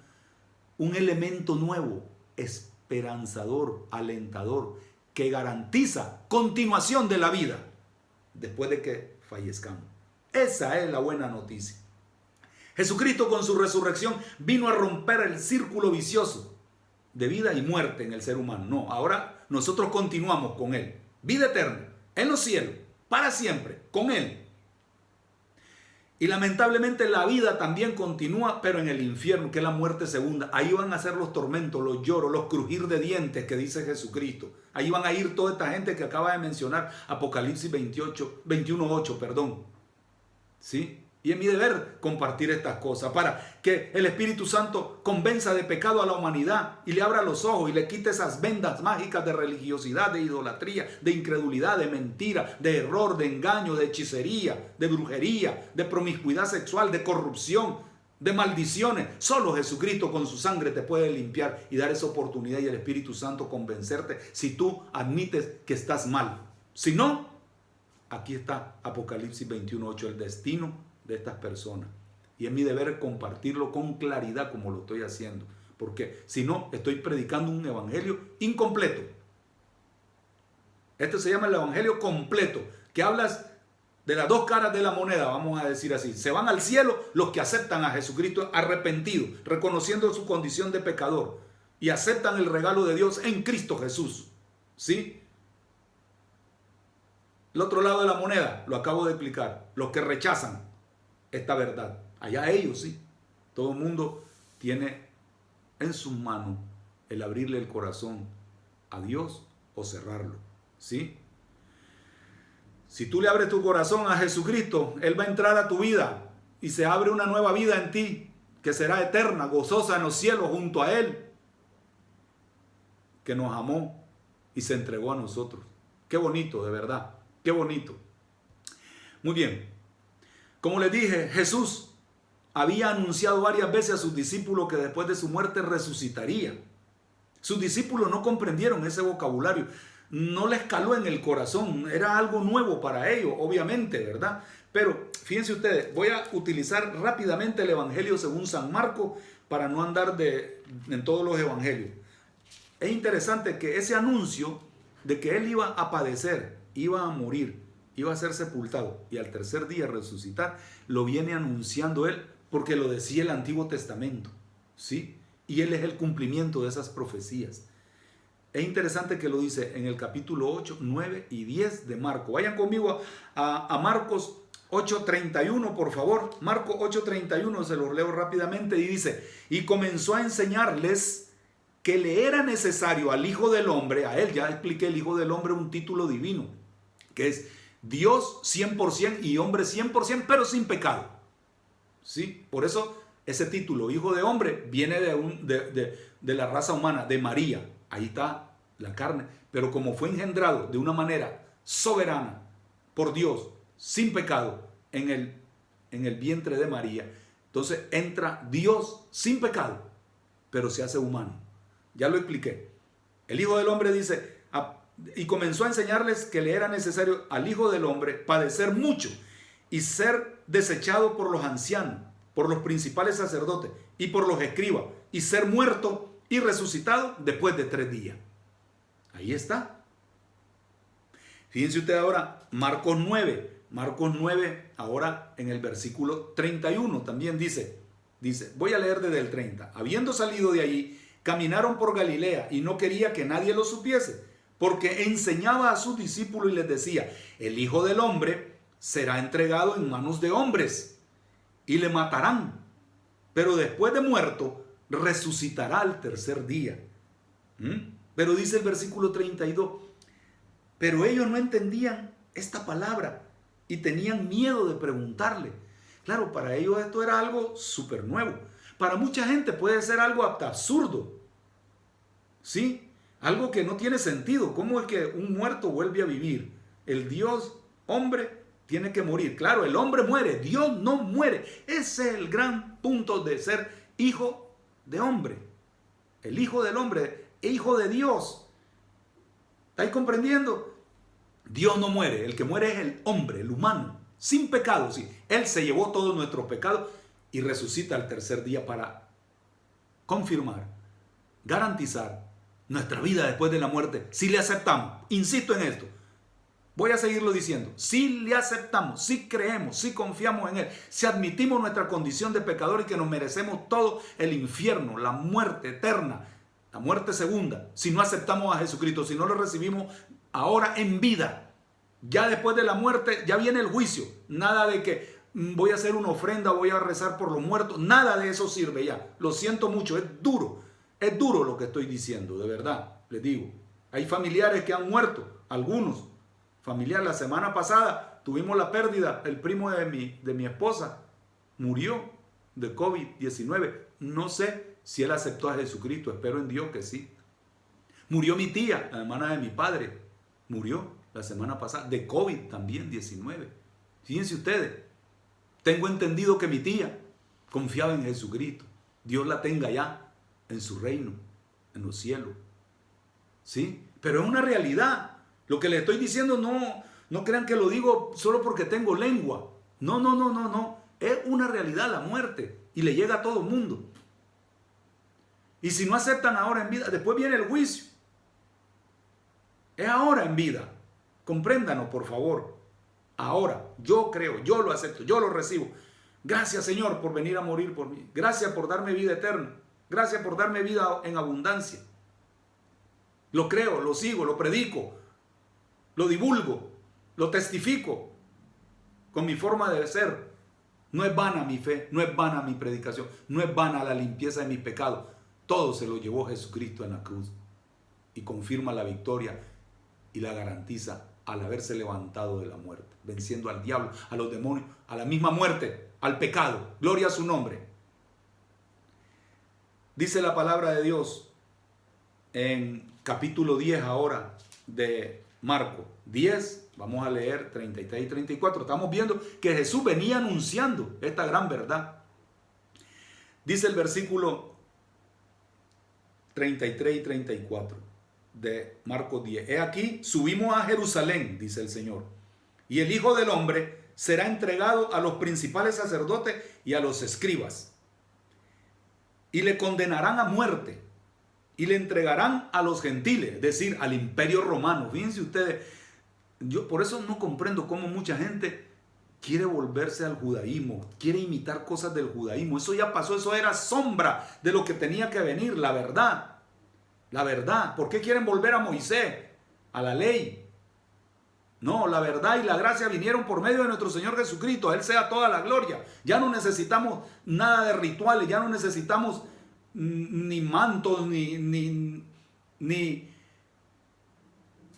un elemento nuevo, esperanzador, alentador, que garantiza continuación de la vida después de que fallezcamos. Esa es la buena noticia. Jesucristo con su resurrección vino a romper el círculo vicioso de vida y muerte en el ser humano. No, ahora nosotros continuamos con Él. Vida eterna, en los cielos, para siempre, con Él. Y lamentablemente la vida también continúa, pero en el infierno, que es la muerte segunda. Ahí van a ser los tormentos, los lloros, los crujir de dientes que dice Jesucristo. Ahí van a ir toda esta gente que acaba de mencionar, Apocalipsis 21:8, perdón. ¿Sí? Y es mi deber compartir estas cosas para que el Espíritu Santo convenza de pecado a la humanidad y le abra los ojos y le quite esas vendas mágicas de religiosidad, de idolatría, de incredulidad, de mentira, de error, de engaño, de hechicería, de brujería, de promiscuidad sexual, de corrupción, de maldiciones. Solo Jesucristo con su sangre te puede limpiar y dar esa oportunidad y el Espíritu Santo convencerte si tú admites que estás mal. Si no, aquí está Apocalipsis 21:8, el destino de estas personas. Y es mi deber compartirlo con claridad como lo estoy haciendo. Porque si no, estoy predicando un evangelio incompleto. Este se llama el evangelio completo, que hablas de las dos caras de la moneda, vamos a decir así. Se van al cielo los que aceptan a Jesucristo arrepentido, reconociendo su condición de pecador, y aceptan el regalo de Dios en Cristo Jesús. ¿Sí? El otro lado de la moneda, lo acabo de explicar, los que rechazan esta verdad. Allá ellos, sí. Todo el mundo tiene en sus manos el abrirle el corazón a Dios o cerrarlo. ¿Sí? Si tú le abres tu corazón a Jesucristo, Él va a entrar a tu vida y se abre una nueva vida en ti, que será eterna, gozosa en los cielos junto a Él, que nos amó y se entregó a nosotros. Qué bonito, de verdad, qué bonito. Muy bien, como les dije, Jesús había anunciado varias veces a sus discípulos que después de su muerte resucitaría. Sus discípulos no comprendieron ese vocabulario, no les caló en el corazón, era algo nuevo para ellos, obviamente, ¿verdad? Pero fíjense ustedes, voy a utilizar rápidamente el Evangelio según San Marcos para no andar en todos los evangelios. Es interesante que ese anuncio de que Él iba a padecer, iba a morir, iba a ser sepultado y al tercer día resucitar, lo viene anunciando Él porque lo decía el Antiguo Testamento, ¿sí? Y Él es el cumplimiento de esas profecías. Es interesante que lo dice en el capítulo 8, 9 y 10 de Marcos. Vayan conmigo a Marcos 8:31, por favor. Marcos 8:31, se los leo rápidamente y dice: y comenzó a enseñarles que le era necesario al Hijo del Hombre, a Él ya expliqué, el Hijo del Hombre, un título divino, que es Dios 100% y hombre 100%, pero sin pecado. ¿Sí? Por eso ese título, Hijo de Hombre, viene de la raza humana, de María. Ahí está la carne, pero como fue engendrado de una manera soberana por Dios, sin pecado, en el vientre de María, entonces entra Dios sin pecado, pero se hace humano. Ya lo expliqué. El Hijo del Hombre dice, y comenzó a enseñarles que le era necesario al Hijo del Hombre padecer mucho y ser desechado por los ancianos, por los principales sacerdotes y por los escribas, y ser muerto y resucitado después de 3 días. Ahí está. Fíjense usted ahora, Marcos 9, ahora en el versículo 31 también dice, voy a leer desde el 30. Habiendo salido de allí, caminaron por Galilea y no quería que nadie lo supiese, porque enseñaba a sus discípulos y les decía: el Hijo del Hombre será entregado en manos de hombres y le matarán, pero después de muerto resucitará al tercer día. Pero dice el versículo 32, pero ellos no entendían esta palabra y tenían miedo de preguntarle. Claro, para ellos esto era algo súper nuevo. Para mucha gente puede ser algo absurdo, ¿sí? Algo que no tiene sentido. ¿Cómo es que un muerto vuelve a vivir? El Dios hombre tiene que morir. Claro, el hombre muere, Dios no muere. Ese es el gran punto de ser hijo de hombre. El Hijo del Hombre, Hijo de Dios. ¿Estáis comprendiendo? Dios no muere, el que muere es el hombre, el humano, sin pecado. Sí. Él se llevó todos nuestros pecados y resucita al tercer día para confirmar, garantizar nuestra vida después de la muerte, si le aceptamos. Insisto en esto. Voy a seguirlo diciendo. Si le aceptamos, si creemos, si confiamos en Él, si admitimos nuestra condición de pecador y que nos merecemos todo el infierno, la muerte eterna, la muerte segunda, si no aceptamos a Jesucristo, si no lo recibimos ahora en vida, ya después de la muerte, ya viene el juicio. Nada de que voy a hacer una ofrenda, voy a rezar por los muertos, nada de eso sirve ya. Lo siento mucho, es duro lo que estoy diciendo, de verdad, les digo. Hay familiares que han muerto, algunos. Familiar, la semana pasada tuvimos la pérdida, el primo de mi esposa murió de COVID-19. No sé si él aceptó a Jesucristo, espero en Dios que sí. Murió mi tía, la hermana de mi padre, murió la semana pasada de COVID también, 19. Fíjense ustedes, tengo entendido que mi tía confiaba en Jesucristo. Dios la tenga ya en su reino, en los cielos. ¿Sí? Pero es una realidad. Lo que le estoy diciendo no crean que lo digo solo porque tengo lengua. No. Es una realidad la muerte y le llega a todo el mundo. Y si no aceptan ahora en vida, después viene el juicio. Es ahora en vida. Compréndanos, por favor. Ahora, yo creo, yo lo acepto, yo lo recibo. Gracias, Señor, por venir a morir por mí. Gracias por darme vida eterna. Gracias por darme vida en abundancia. Lo creo, lo sigo, lo predico, lo divulgo, lo testifico con mi forma de ser. No es vana mi fe, no es vana mi predicación, no es vana la limpieza de mis pecados. Todo se lo llevó Jesucristo en la cruz y confirma la victoria y la garantiza al haberse levantado de la muerte, venciendo al diablo, a los demonios, a la misma muerte, al pecado. Gloria a su nombre. Dice la palabra de Dios en capítulo 10 ahora de Marcos 10, vamos a leer 33 y 34. Estamos viendo que Jesús venía anunciando esta gran verdad. Dice el versículo 33 y 34 de Marcos 10. He aquí, subimos a Jerusalén, dice el Señor, y el Hijo del Hombre será entregado a los principales sacerdotes y a los escribas, y le condenarán a muerte, y le entregarán a los gentiles, es decir, al imperio romano. Fíjense ustedes, yo por eso no comprendo cómo mucha gente quiere volverse al judaísmo, quiere imitar cosas del judaísmo. Eso ya pasó, eso era sombra de lo que tenía que venir, la verdad. La verdad. ¿Por qué quieren volver a Moisés, a la ley? No, la verdad y la gracia vinieron por medio de nuestro Señor Jesucristo. A Él sea toda la gloria. Ya no necesitamos nada de rituales, ya no necesitamos ni mantos, ni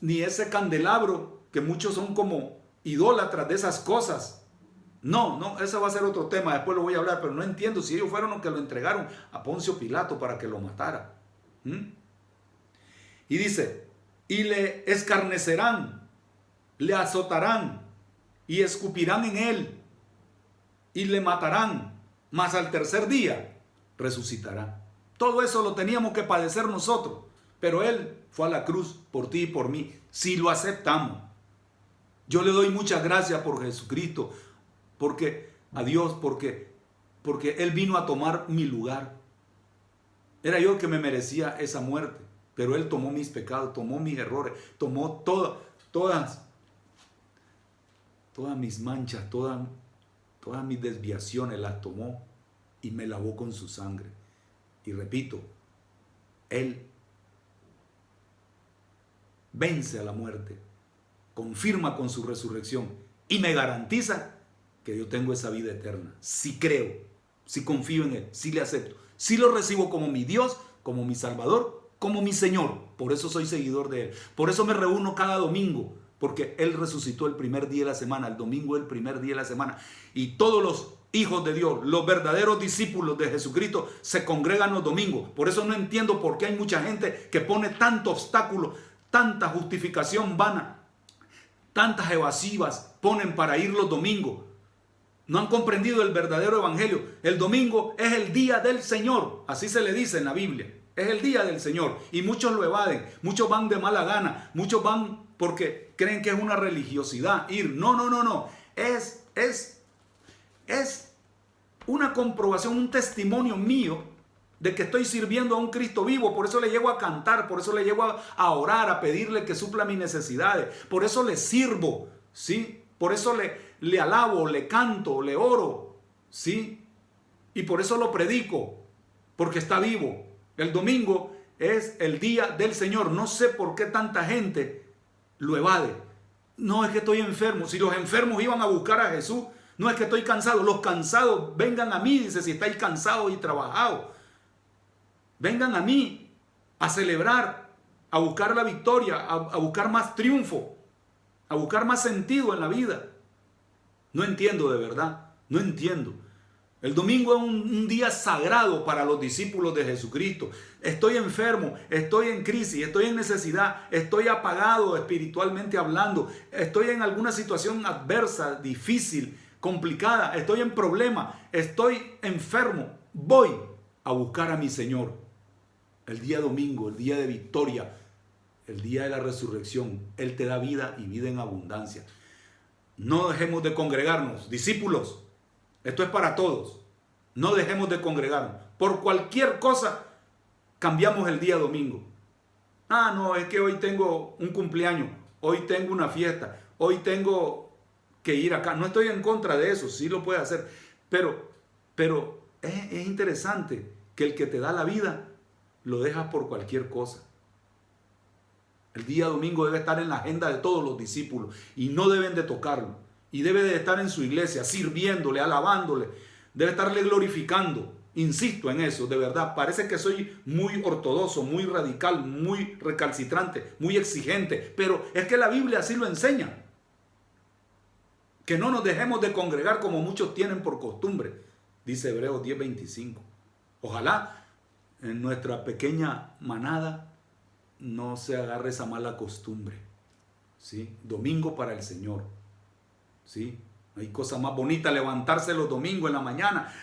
ese candelabro, que muchos son como idólatras de esas cosas. No, ese va a ser otro tema, después lo voy a hablar, pero no entiendo si ellos fueron los que lo entregaron a Poncio Pilato para que lo matara. Y dice, y le escarnecerán, le azotarán y escupirán en él y le matarán, mas al tercer día resucitará. Todo eso lo teníamos que padecer nosotros, pero Él fue a la cruz por ti y por mí, si lo aceptamos. Yo le doy muchas gracias por Jesucristo, porque a Dios, porque Él vino a tomar mi lugar. Era yo el que me merecía esa muerte, pero Él tomó mis pecados, tomó mis errores, tomó todas mis manchas, todas mis desviaciones, las tomó y me lavó con su sangre. Y repito, Él vence a la muerte, confirma con su resurrección y me garantiza que yo tengo esa vida eterna. Si creo, si confío en Él, si le acepto, si lo recibo como mi Dios, como mi Salvador, como mi Señor. Por eso soy seguidor de Él. Por eso me reúno cada domingo, porque Él resucitó el primer día de la semana. El domingo es el primer día de la semana. Y todos los hijos de Dios, los verdaderos discípulos de Jesucristo, se congregan los domingos. Por eso no entiendo por qué hay mucha gente que pone tanto obstáculo, tanta justificación vana, tantas evasivas ponen para ir los domingos. No han comprendido el verdadero evangelio. El domingo es el día del Señor. Así se le dice en la Biblia. Es el día del Señor. Y muchos lo evaden. Muchos van de mala gana. Muchos van porque creen que es una religiosidad ir. No. Es una comprobación, un testimonio mío de que estoy sirviendo a un Cristo vivo. Por eso le llego a cantar, por eso le llego a orar, a pedirle que supla mis necesidades. Por eso le sirvo, ¿sí? Por eso le alabo, le canto, le oro, ¿sí? Y por eso lo predico, porque está vivo. El domingo es el día del Señor. No sé por qué tanta gente lo evade. No es que estoy enfermo. Si los enfermos iban a buscar a Jesús, no es que estoy cansado. Los cansados vengan a mí, dice, si estáis cansados y trabajados. Vengan a mí a celebrar, a buscar la victoria, a buscar más triunfo, a buscar más sentido en la vida. No entiendo de verdad, no entiendo. El domingo es un día sagrado para los discípulos de Jesucristo. Estoy enfermo, estoy en crisis, estoy en necesidad, estoy apagado espiritualmente hablando, estoy en alguna situación adversa, difícil, complicada, estoy en problema, estoy enfermo. Voy a buscar a mi Señor. El día domingo, el día de victoria, el día de la resurrección, Él te da vida y vida en abundancia. No dejemos de congregarnos, discípulos. Esto es para todos. No dejemos de congregarnos. Por cualquier cosa cambiamos el día domingo. Ah, no, es que hoy tengo un cumpleaños, hoy tengo una fiesta, hoy tengo que ir acá. No estoy en contra de eso, sí lo puede hacer. Pero es interesante que el que te da la vida lo dejas por cualquier cosa. El día domingo debe estar en la agenda de todos los discípulos y no deben de tocarlo. Y debe de estar en su iglesia sirviéndole, alabándole, debe estarle glorificando. Insisto en eso, de verdad, parece que soy muy ortodoxo, muy radical, muy recalcitrante, muy exigente, pero es que la Biblia así lo enseña. Que no nos dejemos de congregar como muchos tienen por costumbre, dice Hebreos 10:25. Ojalá en nuestra pequeña manada no se agarre esa mala costumbre, ¿sí? Domingo para el Señor, ¿sí? Hay cosa más bonita levantarse los domingos en la mañana,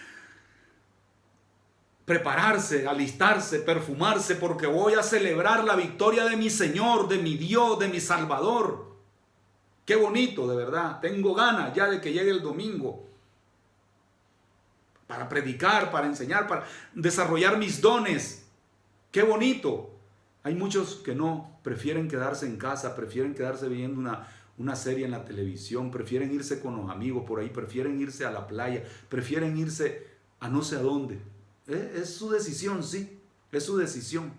prepararse, alistarse, perfumarse, porque voy a celebrar la victoria de mi Señor, de mi Dios, de mi Salvador. Qué bonito, de verdad. Tengo ganas ya de que llegue el domingo para predicar, para enseñar, para desarrollar mis dones. Qué bonito. Hay muchos que no, prefieren quedarse en casa, prefieren quedarse viendo una serie en la televisión, prefieren irse con los amigos por ahí, prefieren irse a la playa, prefieren irse a no sé a dónde. Es su decisión, sí, es su decisión.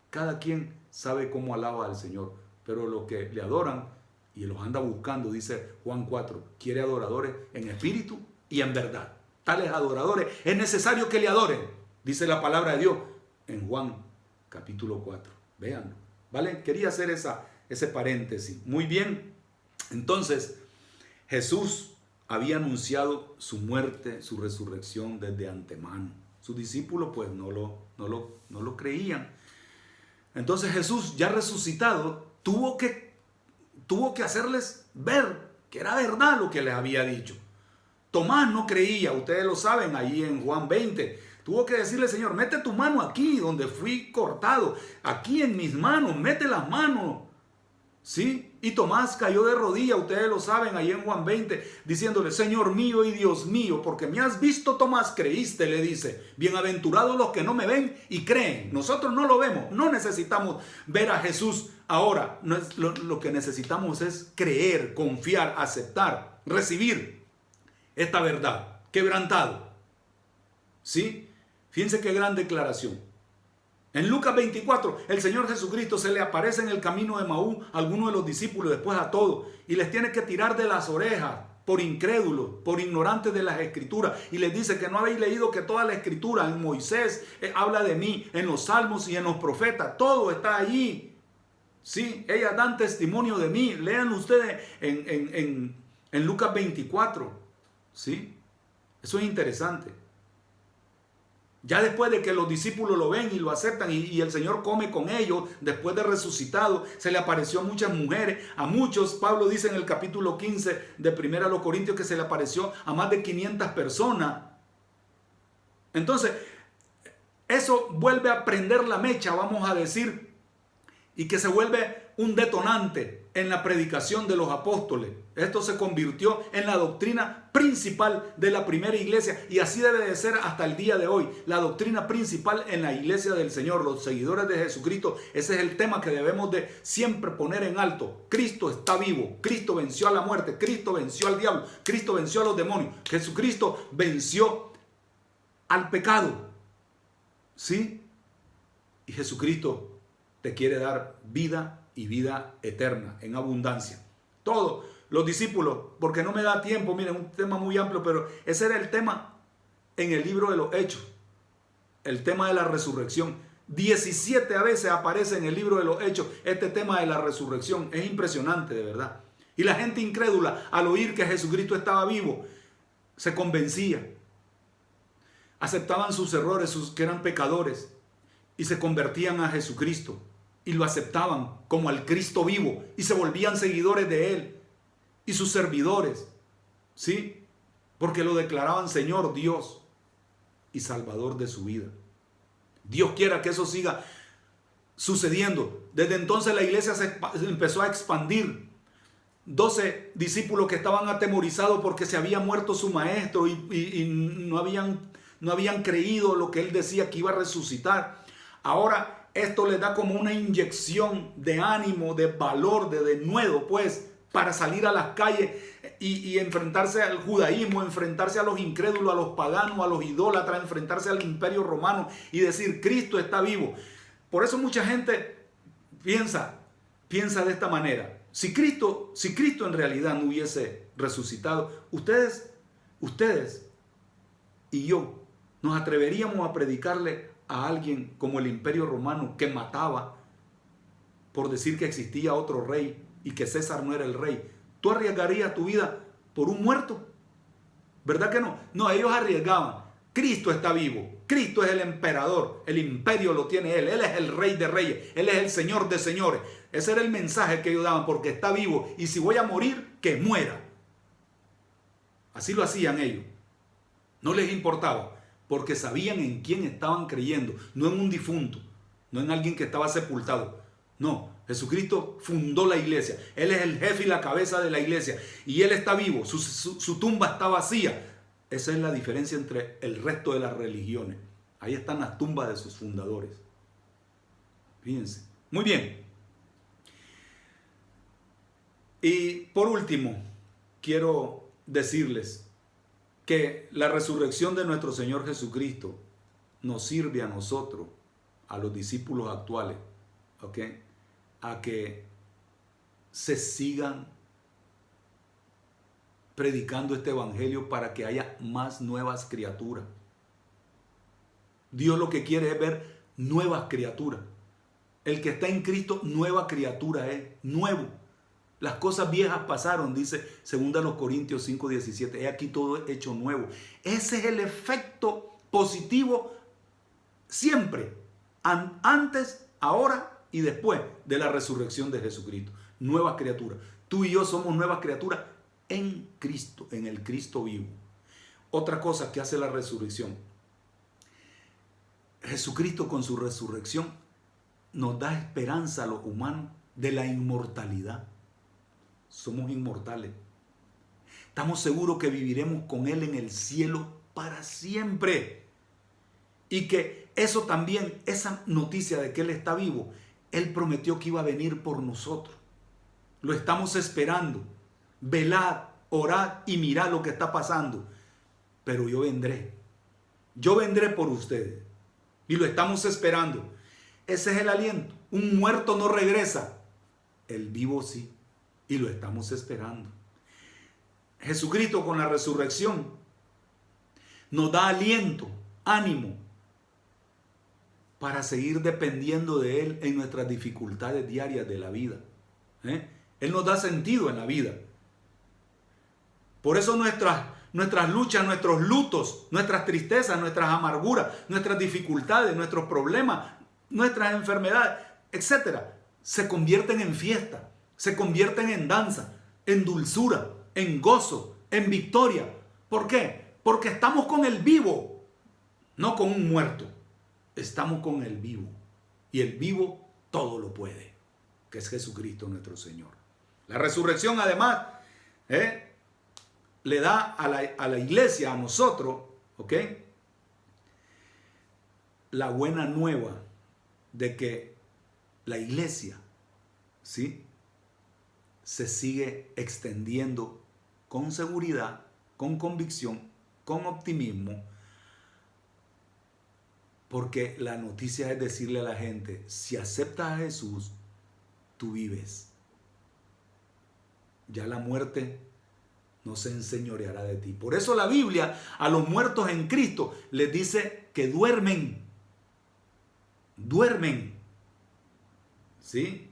Cada quien sabe cómo alaba al Señor, pero los que le adoran y los anda buscando, dice Juan 4, quiere adoradores en espíritu y en verdad. Tales adoradores es necesario que le adoren, dice la palabra de Dios en Juan capítulo 4. Véanlo, ¿vale? Quería hacer ese paréntesis. Muy bien, entonces Jesús había anunciado su muerte, su resurrección desde antemano. Sus discípulos pues no lo creían. Entonces Jesús, ya resucitado, tuvo que hacerles ver que era verdad lo que les había dicho. Tomás no creía, ustedes lo saben, ahí en Juan 20. Tuvo que decirle, Señor, mete tu mano aquí donde fui cortado, aquí en mis manos, mete las manos. ¿Sí? Y Tomás cayó de rodillas, ustedes lo saben, ahí en Juan 20, diciéndole, Señor mío y Dios mío, porque me has visto, Tomás, creíste, le dice. Bienaventurados los que no me ven y creen. Nosotros no lo vemos, no necesitamos ver a Jesús ahora. Lo que necesitamos es creer, confiar, aceptar, recibir esta verdad, quebrantado. ¿Sí? Fíjense qué gran declaración. En Lucas 24, el Señor Jesucristo se le aparece en el camino de Maú a algunos de los discípulos, después a todos, y les tiene que tirar de las orejas por incrédulos, por ignorantes de las Escrituras, y les dice que no habéis leído que toda la Escritura en Moisés habla de mí, en los Salmos y en los profetas, todo está allí. Sí, ellas dan testimonio de mí, lean ustedes en Lucas 24, ¿sí? Eso es interesante. Ya después de que los discípulos lo ven y lo aceptan y el Señor come con ellos, después de resucitado, se le apareció a muchas mujeres, a muchos. Pablo dice en el capítulo 15 de 1 Corintios que se le apareció a más de 500 personas. Entonces, eso vuelve a prender la mecha, vamos a decir, y que se vuelve un detonante en la predicación de los apóstoles. Esto se convirtió en la doctrina principal de la primera iglesia y así debe de ser hasta el día de hoy. La doctrina principal en la iglesia del Señor, los seguidores de Jesucristo, ese es el tema que debemos de siempre poner en alto. Cristo está vivo, Cristo venció a la muerte, Cristo venció al diablo, Cristo venció a los demonios, Jesucristo venció al pecado. ¿Sí? Y Jesucristo te quiere dar vida y vida eterna en abundancia. Todos los discípulos, porque no me da tiempo, miren, un tema muy amplio, pero ese era el tema en el libro de los Hechos, el tema de la resurrección. 17 veces aparece en el libro de los Hechos este tema de la resurrección. Es impresionante, de verdad. Y la gente incrédula, al oír que Jesucristo estaba vivo, se convencía. Aceptaban sus errores, que eran pecadores, y se convertían a Jesucristo. Y lo aceptaban como al Cristo vivo y se volvían seguidores de Él y sus servidores, ¿sí? Porque lo declaraban Señor, Dios y Salvador de su vida. Dios quiera que eso siga sucediendo. Desde entonces la iglesia se empezó a expandir. 12 discípulos que estaban atemorizados porque se había muerto su maestro y no habían creído lo que él decía que iba a resucitar. Ahora esto les da como una inyección de ánimo, de valor, de denuedo, pues, para salir a las calles y enfrentarse al judaísmo, enfrentarse a los incrédulos, a los paganos, a los idólatras, enfrentarse al imperio romano y decir: Cristo está vivo. Por eso mucha gente piensa de esta manera. Si Cristo en realidad no hubiese resucitado, ustedes y yo nos atreveríamos a predicarle a alguien como el imperio romano, que mataba por decir que existía otro rey y que César no era el rey. ¿Tú arriesgarías tu vida por un muerto? ¿Verdad que no? No, ellos arriesgaban. Cristo está vivo. Cristo es el emperador. El imperio lo tiene Él. Él es el rey de reyes. Él es el señor de señores. Ese era el mensaje que ellos daban, porque está vivo. Y si voy a morir, que muera. Así lo hacían ellos. No les importaba, porque sabían en quién estaban creyendo. No en un difunto. No en alguien que estaba sepultado. No. Jesucristo fundó la iglesia. Él es el jefe y la cabeza de la iglesia. Y Él está vivo. Su tumba está vacía. Esa es la diferencia entre el resto de las religiones. Ahí están las tumbas de sus fundadores. Fíjense. Muy bien. Y por último, quiero decirles que la resurrección de nuestro Señor Jesucristo nos sirve a nosotros, a los discípulos actuales, ¿ok?, a que se sigan predicando este evangelio para que haya más nuevas criaturas. Dios lo que quiere es ver nuevas criaturas. El que está en Cristo, nueva criatura es, nuevo. Las cosas viejas pasaron, dice 2 Corintios 5:17. He aquí todo hecho nuevo. Ese es el efecto positivo siempre, antes, ahora y después de la resurrección de Jesucristo. Nuevas criaturas. Tú y yo somos nuevas criaturas en Cristo, en el Cristo vivo. Otra cosa que hace la resurrección. Jesucristo con su resurrección nos da esperanza a los humanos de la inmortalidad. Somos inmortales. Estamos seguros que viviremos con Él en el cielo para siempre. Y que eso también, esa noticia de que Él está vivo, Él prometió que iba a venir por nosotros. Lo estamos esperando. Velad, orad y mirad lo que está pasando. Pero yo vendré. Yo vendré por ustedes. Y lo estamos esperando. Ese es el aliento. Un muerto no regresa. El vivo sí. Y lo estamos esperando. Jesucristo con la resurrección nos da aliento, ánimo, para seguir dependiendo de Él en nuestras dificultades diarias de la vida. Él nos da sentido en la vida. Por eso nuestras luchas, nuestros lutos, nuestras tristezas, nuestras amarguras, nuestras dificultades, nuestros problemas, nuestras enfermedades, etcétera, se convierten en fiesta, se convierten en danza, en dulzura, en gozo, en victoria. ¿Por qué? Porque estamos con el vivo, no con un muerto. Estamos con el vivo. Y el vivo todo lo puede, que es Jesucristo nuestro Señor. La resurrección además le da a la iglesia, a nosotros, ¿ok?, la buena nueva de que la iglesia, ¿sí?, se sigue extendiendo con seguridad, con convicción, con optimismo, porque la noticia es decirle a la gente: si aceptas a Jesús, tú vives. Ya la muerte no se enseñoreará de ti. Por eso la Biblia a los muertos en Cristo les dice que duermen. Duermen. ¿Sí?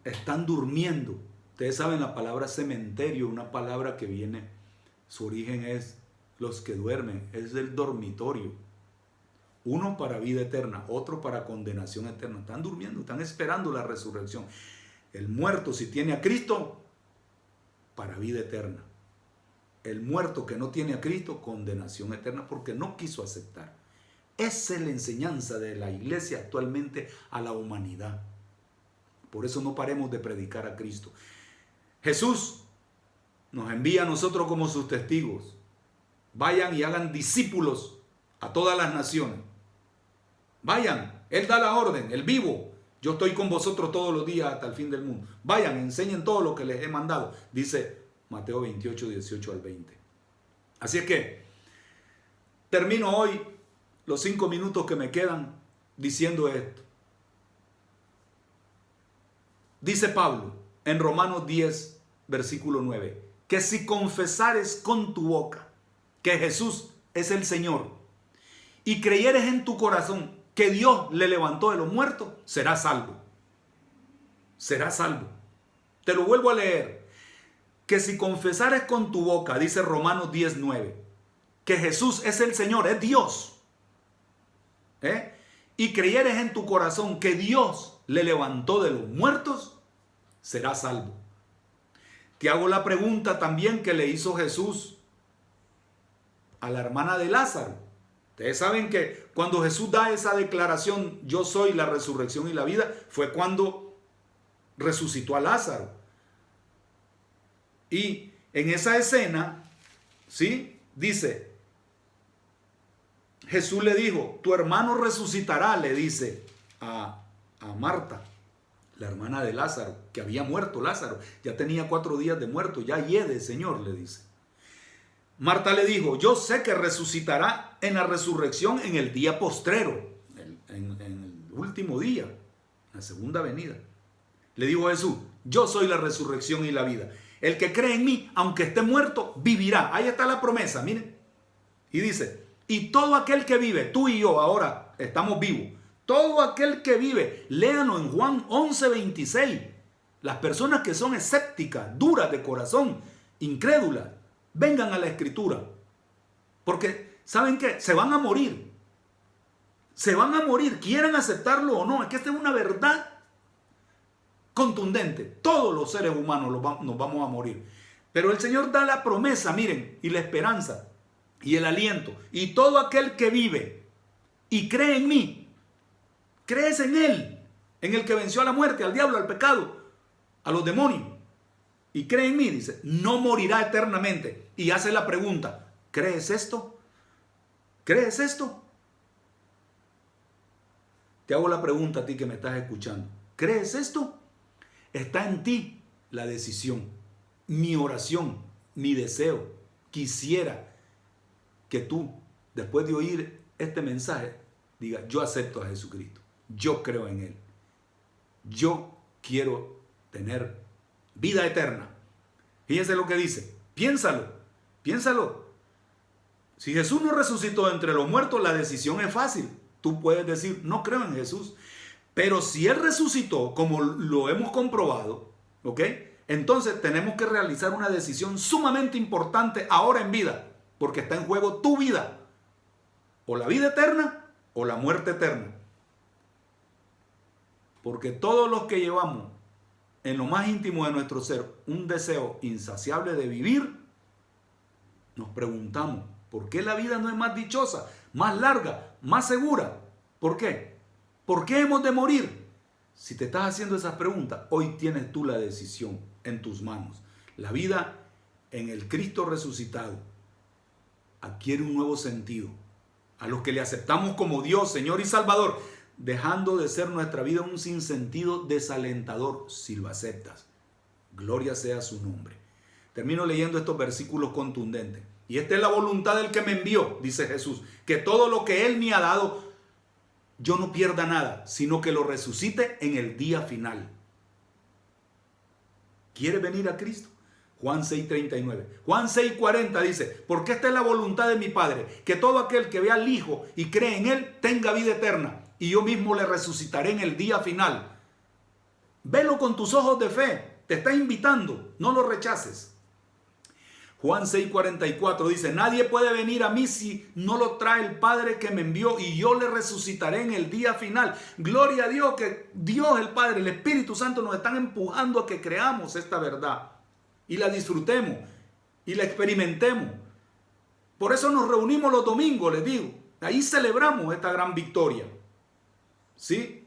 Están durmiendo. Ustedes saben, la palabra cementerio, una palabra que viene, su origen es los que duermen, es del dormitorio. Uno para vida eterna, otro para condenación eterna. Están durmiendo, están esperando la resurrección. El muerto, si tiene a Cristo, para vida eterna. El muerto que no tiene a Cristo, condenación eterna, porque no quiso aceptar. Esa es la enseñanza de la iglesia actualmente a la humanidad. Por eso no paremos de predicar a Cristo. Jesús nos envía a nosotros como sus testigos. Vayan y hagan discípulos a todas las naciones. Vayan, Él da la orden, el vivo. Yo estoy con vosotros todos los días hasta el fin del mundo. Vayan, enseñen todo lo que les he mandado. Dice Mateo 28, 18 al 20. Así es que termino hoy los 5 minutos que me quedan diciendo esto. Dice Pablo en Romanos 10, versículo 9, que si confesares con tu boca que Jesús es el Señor y creyeres en tu corazón que Dios le levantó de los muertos, serás salvo. Serás salvo. Te lo vuelvo a leer. Que si confesares con tu boca, dice Romanos 10, 9, que Jesús es el Señor, es Dios, y creyeres en tu corazón que Dios le levantó de los muertos, serás salvo. Te hago la pregunta también que le hizo Jesús a la hermana de Lázaro. Ustedes saben que cuando Jesús da esa declaración, yo soy la resurrección y la vida, fue cuando resucitó a Lázaro. Y en esa escena, ¿sí? Dice, Jesús le dijo, tu hermano resucitará, le dice a Marta, la hermana de Lázaro, que había muerto Lázaro, ya tenía 4 días de muerto, ya hiede, Señor, le dice. Marta le dijo, yo sé que resucitará en la resurrección en el día postrero, en el último día, la segunda venida. Le dijo Jesús, yo soy la resurrección y la vida. El que cree en mí, aunque esté muerto, vivirá. Ahí está la promesa, miren. Y dice, y todo aquel que vive, tú y yo ahora estamos vivos, todo aquel que vive, léanlo en Juan 11:26. Las personas que son escépticas, duras de corazón, incrédulas, vengan a la Escritura. Porque, ¿saben qué? Se van a morir. Se van a morir, quieran aceptarlo o no. Es que esta es una verdad contundente. Todos los seres humanos nos vamos a morir. Pero el Señor da la promesa, miren, y la esperanza, y el aliento. Y todo aquel que vive y cree en mí, crees en Él, en el que venció a la muerte, al diablo, al pecado, a los demonios, y cree en mí, dice, no morirá eternamente. Y hace la pregunta, ¿crees esto? ¿Crees esto? Te hago la pregunta a ti que me estás escuchando. ¿Crees esto? Está en ti la decisión. Mi oración, mi deseo, quisiera que tú, después de oír este mensaje, digas, yo acepto a Jesucristo. Yo creo en Él. Yo quiero tener vida eterna. Fíjense lo que dice. Piénsalo. Piénsalo. Si Jesús no resucitó entre los muertos, la decisión es fácil. Tú puedes decir, no creo en Jesús. Pero si Él resucitó, como lo hemos comprobado, ¿ok? Entonces tenemos que realizar una decisión sumamente importante ahora en vida, porque está en juego tu vida. O la vida eterna o la muerte eterna. Porque todos los que llevamos en lo más íntimo de nuestro ser un deseo insaciable de vivir, nos preguntamos, ¿por qué la vida no es más dichosa, más larga, más segura? ¿Por qué? ¿Por qué hemos de morir? Si te estás haciendo esas preguntas, hoy tienes tú la decisión en tus manos. La vida en el Cristo resucitado adquiere un nuevo sentido. A los que le aceptamos como Dios, Señor y Salvador, dejando de ser nuestra vida un sinsentido desalentador si lo aceptas. Gloria sea su nombre. Termino leyendo estos versículos contundentes. Y esta es la voluntad del que me envió, dice Jesús, que todo lo que Él me ha dado, yo no pierda nada, sino que lo resucite en el día final. ¿Quieres venir a Cristo? Juan 6:39. Juan 6:40 dice, porque esta es la voluntad de mi Padre, que todo aquel que vea al Hijo y cree en Él tenga vida eterna, y yo mismo le resucitaré en el día final. Velo con tus ojos de fe, te está invitando, no lo rechaces. Juan 6:44 dice, nadie puede venir a mí si no lo trae el Padre que me envió, y yo le resucitaré en el día final. Gloria a Dios, que Dios el Padre, el Espíritu Santo nos están empujando a que creamos esta verdad y la disfrutemos y la experimentemos. Por eso nos reunimos los domingos, les digo. Ahí celebramos esta gran victoria. ¿Sí?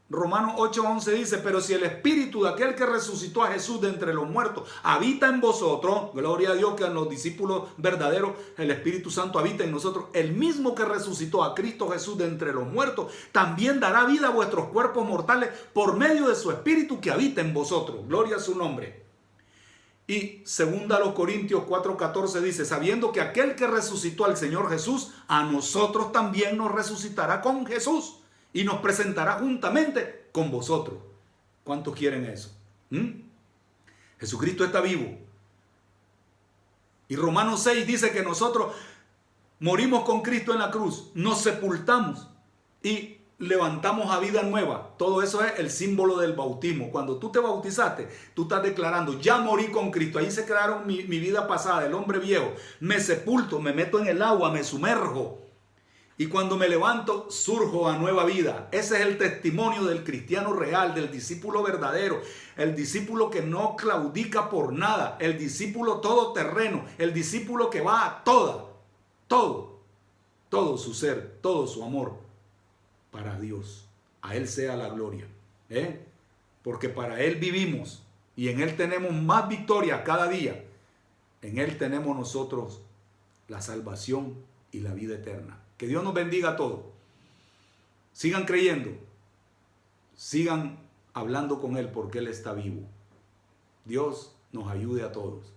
Romanos 8:11 dice, pero si el espíritu de aquel que resucitó a Jesús de entre los muertos habita en vosotros, gloria a Dios que en los discípulos verdaderos el Espíritu Santo habita en nosotros, el mismo que resucitó a Cristo Jesús de entre los muertos, también dará vida a vuestros cuerpos mortales por medio de su espíritu que habita en vosotros. Gloria a su nombre. Y 2 Corintios 4:14 dice, sabiendo que aquel que resucitó al Señor Jesús, a nosotros también nos resucitará con Jesús y nos presentará juntamente con vosotros. ¿Cuántos quieren eso? Jesucristo está vivo. Y Romanos 6 dice que nosotros morimos con Cristo en la cruz, nos sepultamos y levantamos a vida nueva. Todo eso es el símbolo del bautismo. Cuando tú te bautizaste, tú estás declarando, ya morí con Cristo. Ahí se quedaron mi vida pasada, el hombre viejo. Me sepulto, me meto en el agua, me sumerjo. Y cuando me levanto, surjo a nueva vida. Ese es el testimonio del cristiano real, del discípulo verdadero. El discípulo que no claudica por nada. El discípulo todoterreno. El discípulo que va a todo su ser, todo su amor para Dios. A Él sea la gloria. Porque para Él vivimos y en Él tenemos más victorias cada día. En Él tenemos nosotros la salvación y la vida eterna. Que Dios nos bendiga a todos. Sigan creyendo. Sigan hablando con Él porque Él está vivo. Dios nos ayude a todos.